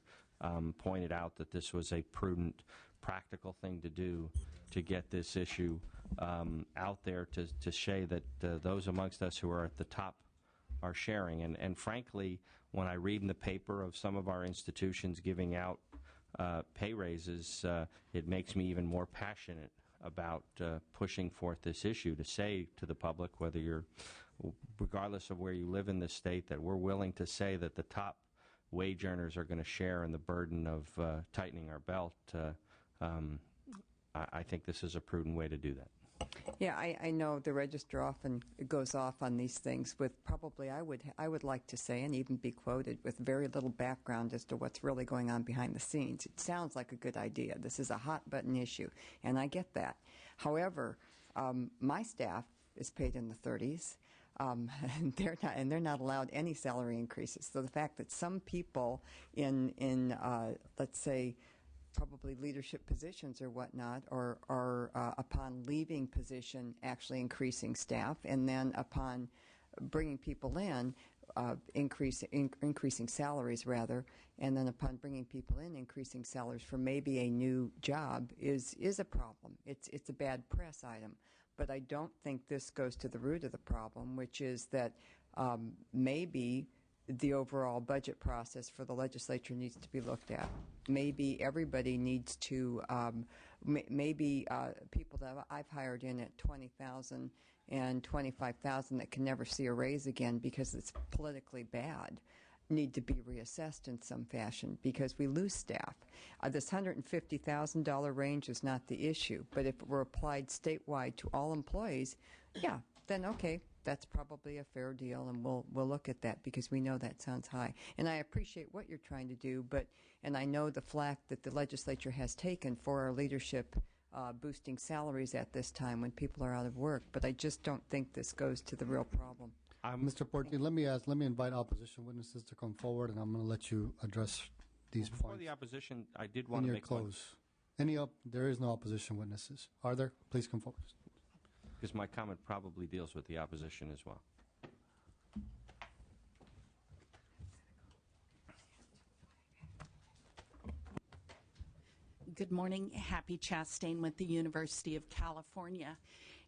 pointed out that this was a prudent, practical thing to do to get this issue out there to say that those amongst us who are at the top are sharing. And frankly, when I read in the paper of some of our institutions giving out pay raises, it makes me even more passionate about pushing forth this issue to say to the public, whether you're, regardless of where you live in this state, that we're willing to say that the top wage earners are going to share in the burden of tightening our belt. I think this is a prudent way to do that. Yeah, I know the register often goes off on these things with probably, I would like to say, and even be quoted with very little background as to what's really going on behind the scenes. It sounds like a good idea. This is a hot button issue, and I get that. However, my staff is paid in the 30s. And they're not allowed any salary increases. So the fact that some people in let's say, probably leadership positions or whatnot, or upon leaving position actually increasing staff, and then upon bringing people in, increasing salaries rather, and then upon bringing people in, increasing salaries for maybe a new job is a problem. It's a bad press item. But I don't think this goes to the root of the problem, which is that maybe the overall budget process for the legislature needs to be looked at. Maybe everybody needs to, maybe people that I've hired in at $20,000 and $25,000 that can never see a raise again because it's politically bad need to be reassessed in some fashion because we lose staff. This $150,000 range is not the issue, but if it were applied statewide to all employees, yeah, then okay, that's probably a fair deal, and we'll look at that because we know that sounds high. And I appreciate what you're trying to do, and I know the flack that the legislature has taken for our leadership boosting salaries at this time when people are out of work, but I just don't think this goes to the real problem. Mr. Portney, let me invite opposition witnesses to come forward, and I'm going to let you address these Before points. the opposition, I did want to make close. There is no opposition witnesses. Are there? Please come forward. because my comment probably deals with the opposition as well. Good morning. Happy Chastain with the University of California.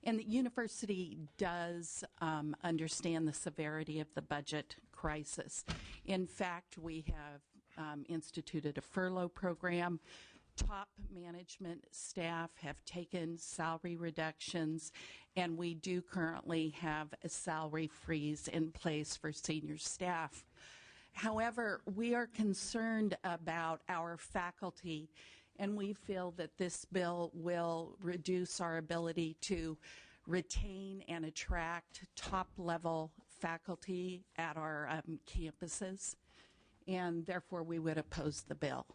And the university does understand the severity of the budget crisis. In fact, we have instituted a furlough program. Top management staff have taken salary reductions, and we do currently have a salary freeze in place for senior staff. However, we are concerned about our faculty, and we feel that this bill will reduce our ability to retain and attract top-level faculty at our campuses, and therefore we would oppose the bill.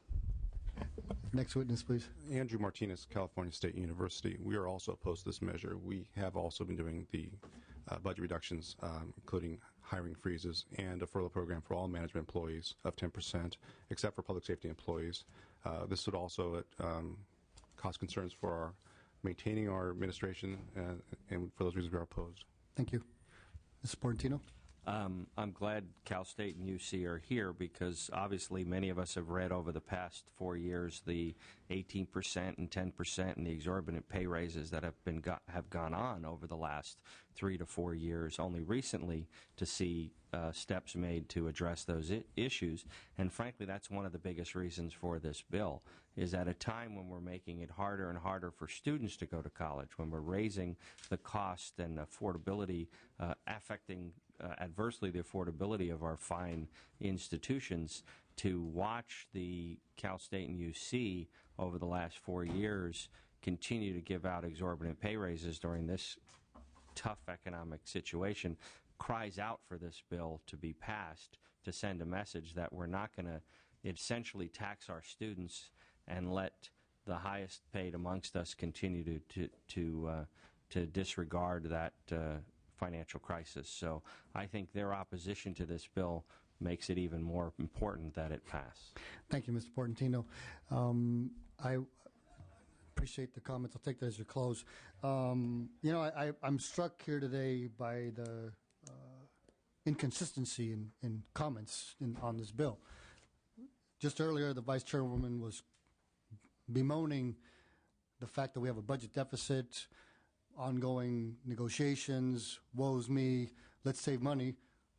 Next witness, please. Andrew Martinez, California State University. We are also opposed to this measure. We have also been doing the budget reductions, including hiring freezes and a furlough program for all management employees of 10%, except for public safety employees. This would also cause concerns for maintaining our administration, and for those reasons we are opposed. Thank you. Mr. Portantino? I'm glad Cal State and UC are here because obviously many of us have read over the past 4 years the 18% and 10% and the exorbitant pay raises that have gone on over the last 3 to 4 years. Only recently to see steps made to address those issues, and frankly, that's one of the biggest reasons for this bill. Is at a time when we're making it harder and harder for students to go to college, when we're raising the cost and affordability, affecting adversely the affordability of our fine institutions, to watch the Cal State and UC over the last 4 years continue to give out exorbitant pay raises during this tough economic situation cries out for this bill to be passed to send a message that we're not going to essentially tax our students and let the highest paid amongst us continue to disregard that financial crisis. So I think their opposition to this bill makes it even more important that it pass. Thank you, Mr. Portantino. I appreciate the comments. I'll take that as your close. I'm struck here today by the inconsistency in comments on this bill. Just earlier, the Vice Chairwoman was bemoaning the fact that we have a budget deficit, ongoing negotiations, woe's me, let's save money.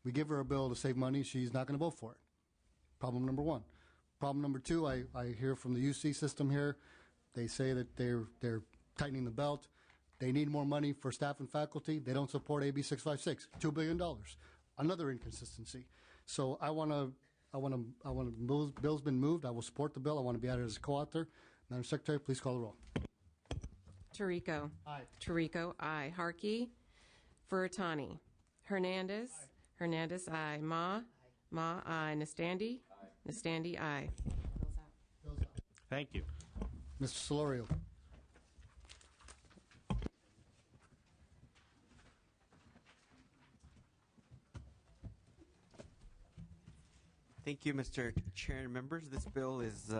We give her a bill to save money, she's not going to vote for it. Problem number one. Problem number two, I hear from the UC system here, they say that they're tightening the belt. They need more money for staff and faculty. They don't support AB 656, $2 billion. Another inconsistency. So bill's been moved. I will support the bill. I want to be added as a co-author. Madam Secretary, please call the roll. Tirico. Aye. Tirico, aye. Harkey. Furutani. Hernandez. Aye. Hernandez, aye. Ma. Ma, aye. Nastandi. Aye. Nastandi, aye. Bill's out. Thank you. Mr. Solorio. Thank you, Mr. Chair and members. This bill is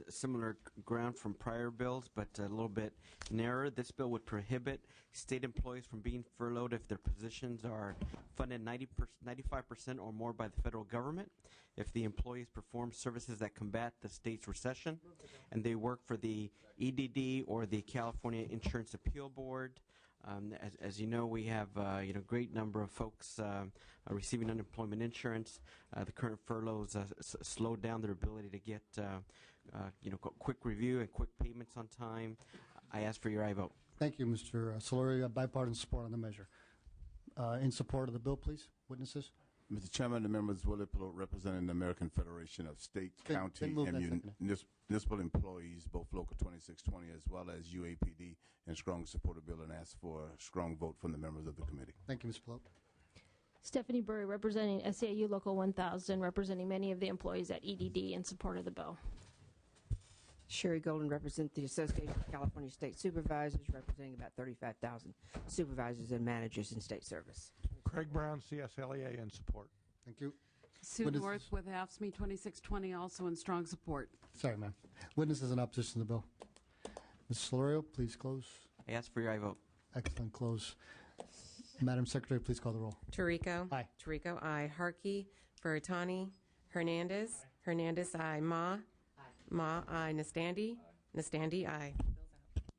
similar ground from prior bills, but a little bit narrower. This bill would prohibit state employees from being furloughed if their positions are funded 95% or more by the federal government, if the employees perform services that combat the state's recession, and they work for the EDD or the California Insurance Appeal Board. As you know, we have great number of folks receiving unemployment insurance. The current furloughs slowed down their ability to get quick review and quick payments on time. I ask for your aye vote. Thank you, Mr. Solorio. Bipartisan support on the measure. In support of the bill, please. Witnesses. Mr. Chairman, the members Willie Pelote, representing the American Federation of State, County, and Municipal Employees, both Local 2620 as well as UAPD, and strong support of the bill and ask for a strong vote from the members of the committee. Thank you, Mr. Pelote. Stephanie Burry, representing SAU Local 1000, representing many of the employees at EDD in support of the bill. Sherry Golden, represent the Association of California State Supervisors, representing about 35,000 supervisors and managers in state service. Craig Brown, CSLEA, in support. Thank you. Sue North with AFSCME 2620, also in strong support. Sorry, ma'am. Witnesses in opposition to the bill. Mr. Solorio, please close. I ask for your aye vote. Excellent. Close. Madam Secretary, please call the roll. Tirico. Aye. Tirico, aye. Harkey. Furutani. Hernandez. Aye. Hernandez, aye. Ma. Aye. Ma, aye. Nastandi. Aye. Nastandi, aye.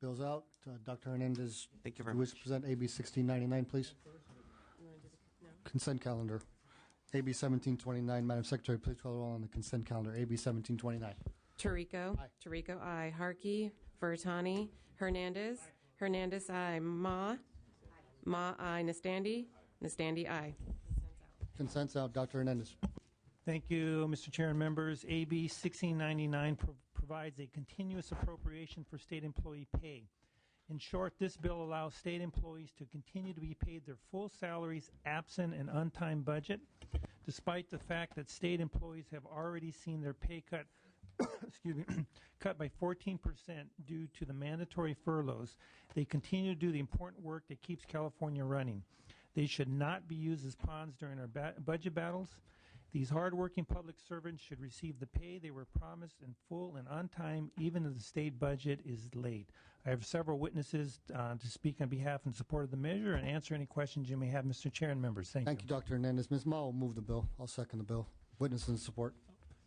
Bill's out. Dr. Hernandez, thank you very much. much. Wish to present AB 1699, please. Consent calendar. AB 1729. Madam Secretary, please call the roll on the consent calendar. AB 1729. Tirico. Aye. Tirico, aye. Harkey. Furutani. Hernandez. Hernandez, aye. Ma. Ma, aye. Nastandi. Nastandi, aye. Consent's out. Dr. Hernandez. Thank you, Mr. Chair and members. AB 1699 provides a continuous appropriation for state employee pay. In short, this bill allows state employees to continue to be paid their full salaries absent an untimed budget, despite the fact that state employees have already seen their pay cut cut by 14% due to the mandatory furloughs. They continue to do the important work that keeps California running. They should not be used as pawns during our budget battles. These hardworking public servants should receive the pay they were promised in full and on time, even if the state budget is late. I have several witnesses to speak on behalf and support of the measure and answer any questions you may have, Mr. Chair and members. Thank Thank you, Dr. Hernandez. Ms. Ma will move the bill. I'll second the bill. Witnesses in support.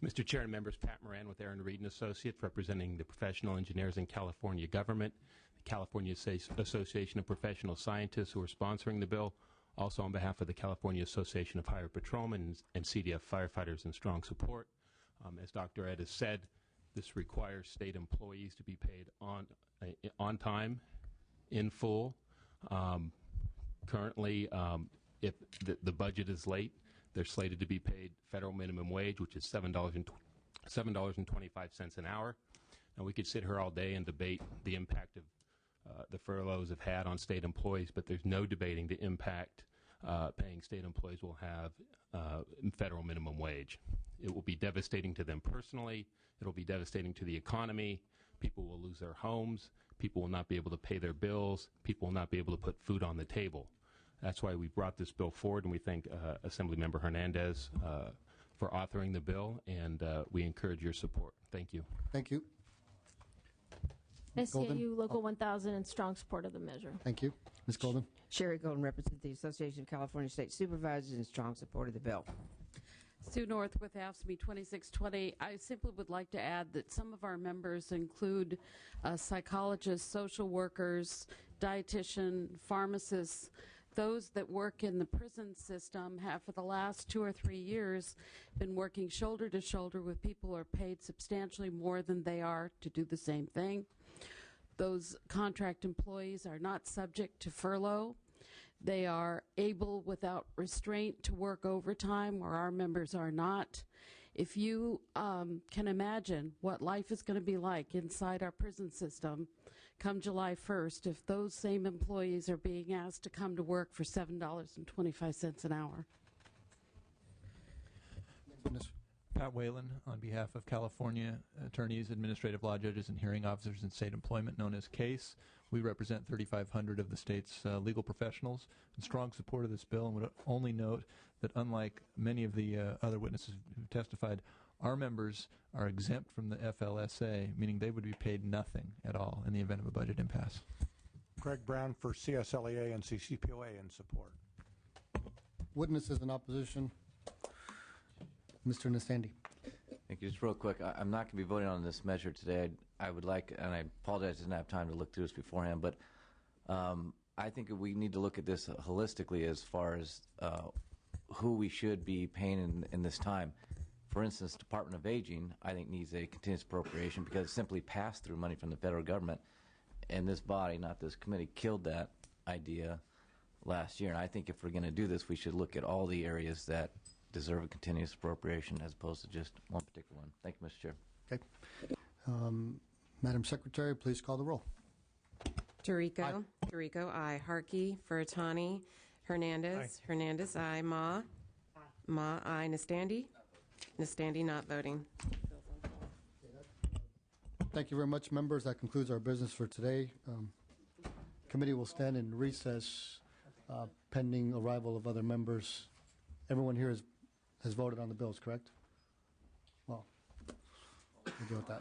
Mr. Chair and members, Pat Moran with Aaron Reed and Associates, representing the professional engineers in California government, the California Association of Professional Scientists who are sponsoring the bill, also on behalf of the California Association of Highway Patrolmen and CDF firefighters in strong support. As Dr. Ed has said, this requires state employees to be paid on time, in full. Currently, if the budget is late, they're slated to be paid federal minimum wage, which is $7.25 an hour. And we could sit here all day and debate the impact of the furloughs have had on state employees, but there's no debating the impact paying state employees will have in federal minimum wage. It will be devastating to them personally. It will be devastating to the economy. People will lose their homes. People will not be able to pay their bills. People will not be able to put food on the table. That's why we brought this bill forward, and we thank Assemblymember Hernandez for authoring the bill, and we encourage your support. Thank you. Thank you. SEIU Local 1000 in strong support of the measure. Thank you. Ms. Golden. Sherry Golden represents the Association of California State Supervisors in strong support of the bill. Sue North with AFSCME 2620. I simply would like to add that some of our members include psychologists, social workers, dietitian, pharmacists. Those that work in the prison system have, for the last 2 or 3 years, been working shoulder to shoulder with people who are paid substantially more than they are to do the same thing. Those contract employees are not subject to furlough. They are able, without restraint, to work overtime, where our members are not. If you can imagine what life is going to be like inside our prison system come July 1st, if those same employees are being asked to come to work for $7.25 an hour. Pat Whalen, on behalf of California attorneys, administrative law judges, and hearing officers in state employment, known as CASE. We represent 3,500 of the state's legal professionals in strong support of this bill, and would only note that unlike many of the other witnesses who testified, our members are exempt from the FLSA, meaning they would be paid nothing at all in the event of a budget impasse. Greg Brown for CSLEA and CCPOA in support. Witnesses in opposition. Mr. Nastandi. Thank you. Just real quick, I'm not going to be voting on this measure today. I would like, and I apologize I didn't have time to look through this beforehand, but I think we need to look at this holistically as far as who we should be paying in this time. For instance, Department of Aging, I think, needs a continuous appropriation because it's simply passed through money from the federal government. And this body, not this committee, killed that idea last year. And I think if we're going to do this, we should look at all the areas that deserve a continuous appropriation as opposed to just one particular one. Thank you, Mr. Chair. Okay. Madam Secretary, please call the roll. Tirico. Aye. Tirico, aye. Harkey. Furutani. Hernandez. Aye. Hernandez, aye. Ma. Aye. Ma, aye. Nastandi. Nastandi not voting. Thank you very much, members. That concludes our business for today. Committee will stand in recess pending arrival of other members. Everyone here has voted on the bills, correct? Well, we'll deal with that.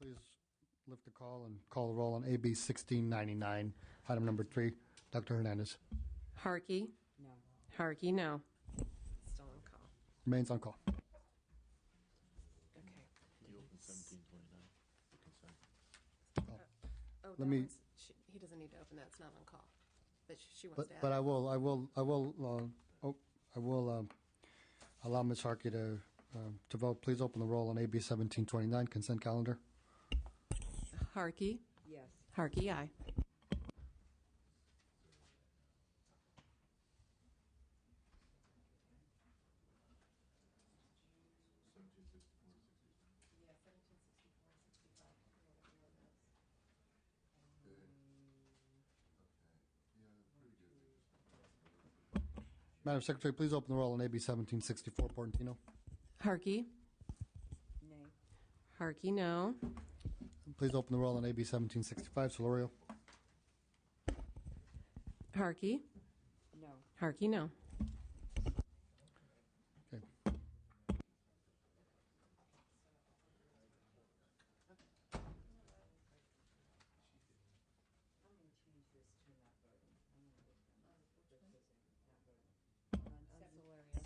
Please lift the call and call the roll on AB 1699, item number 3. Dr. Hernandez. Harkey? No. Harkey, no. Still on call. Remains on call. Okay. You open 1729. Let me. He doesn't need to open that. It's not on call. But she wants to add. But I will allow Ms. Harkey to vote. Please open the roll on AB 1729 consent calendar. Harkey? Yes. Harkey, aye. Madam Secretary, please open the roll on AB 1764 Portantino. Harkey? Nay. Harkey, no. Please open the roll on AB 1765 Solorio. Harkey? No. Harkey, no. Okay.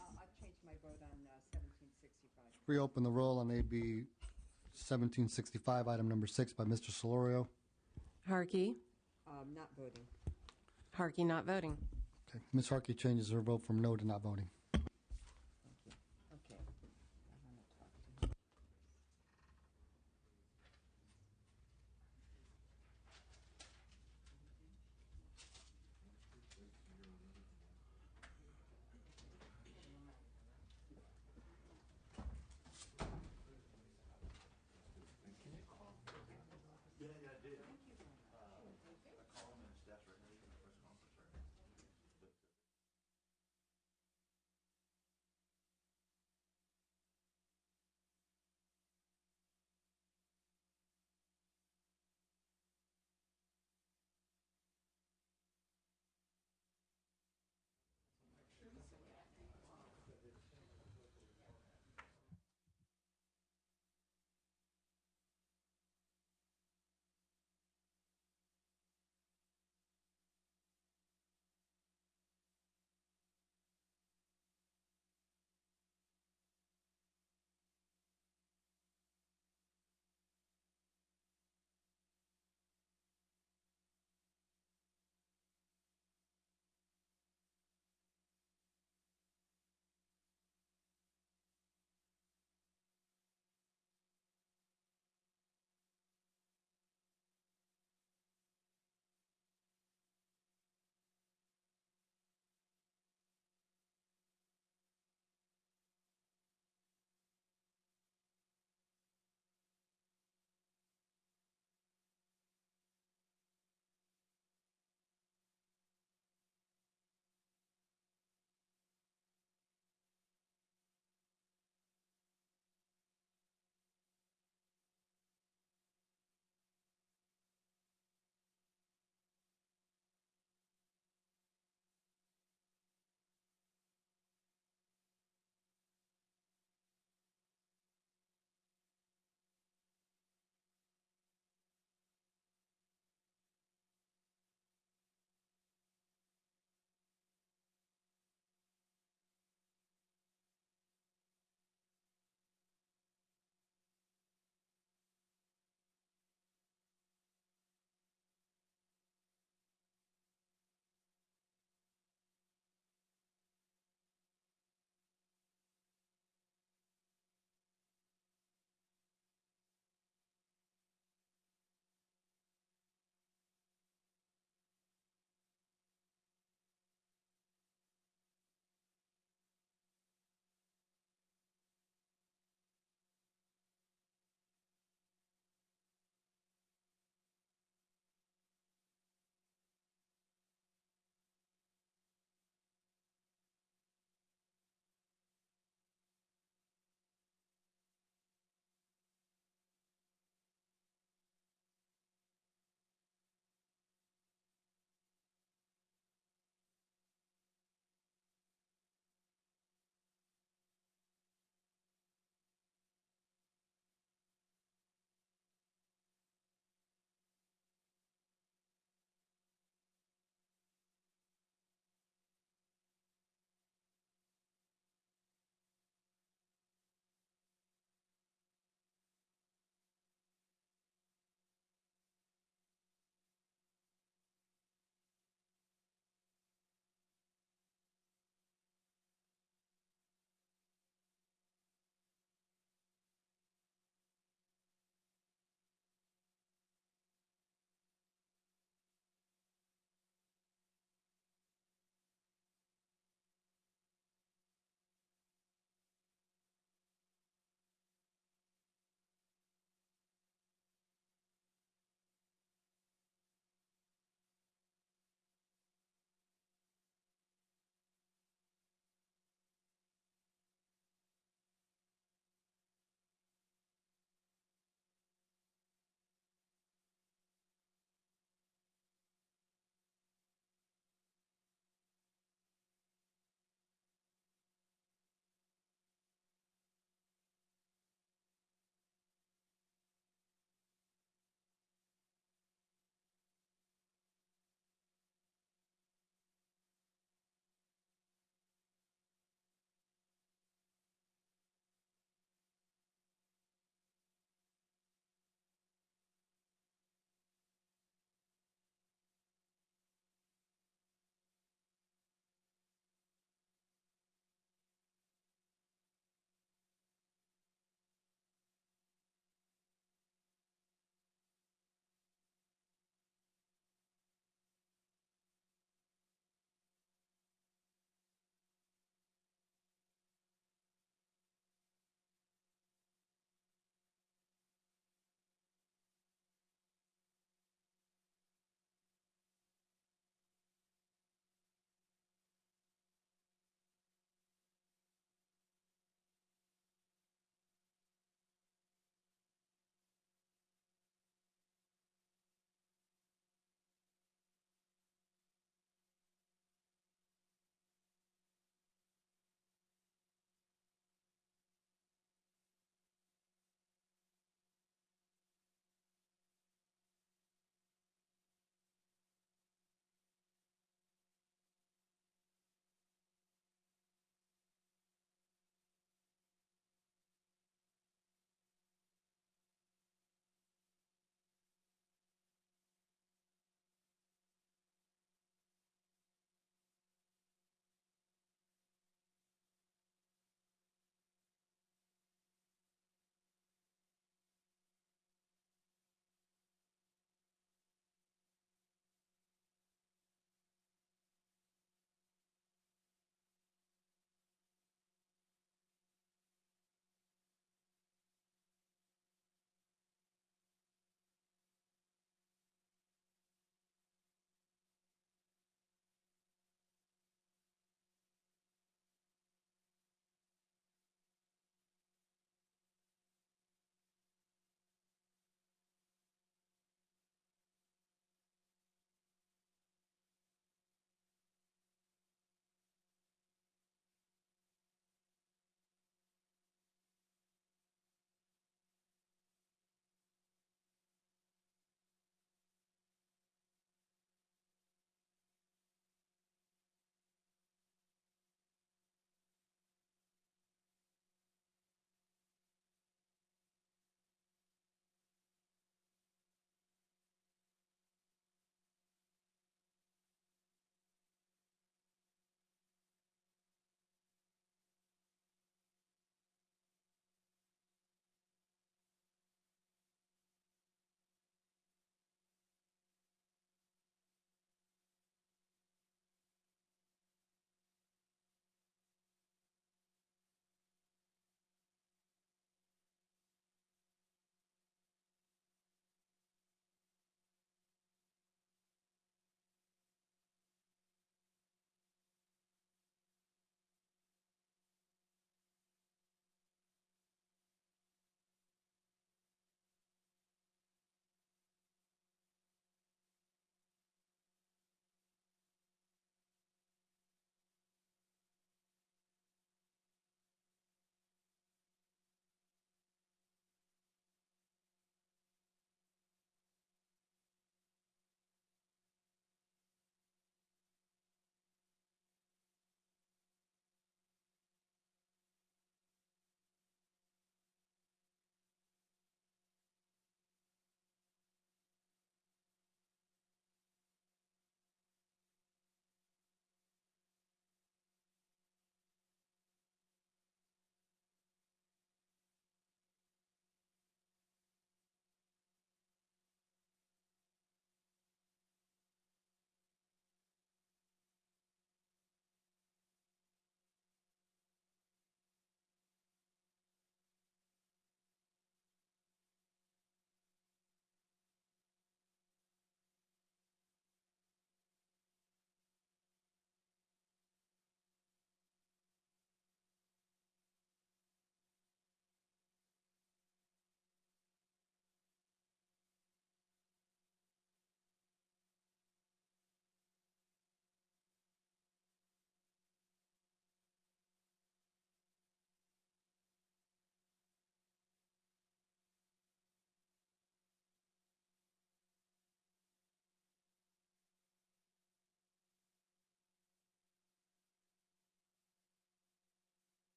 I've changed my vote on 1765. Reopen the roll on AB 1765, item number 6 by Mr. Solorio. Harkey? Not voting. Harkey, not voting. Okay. Ms. Harkey changes her vote from no to not voting.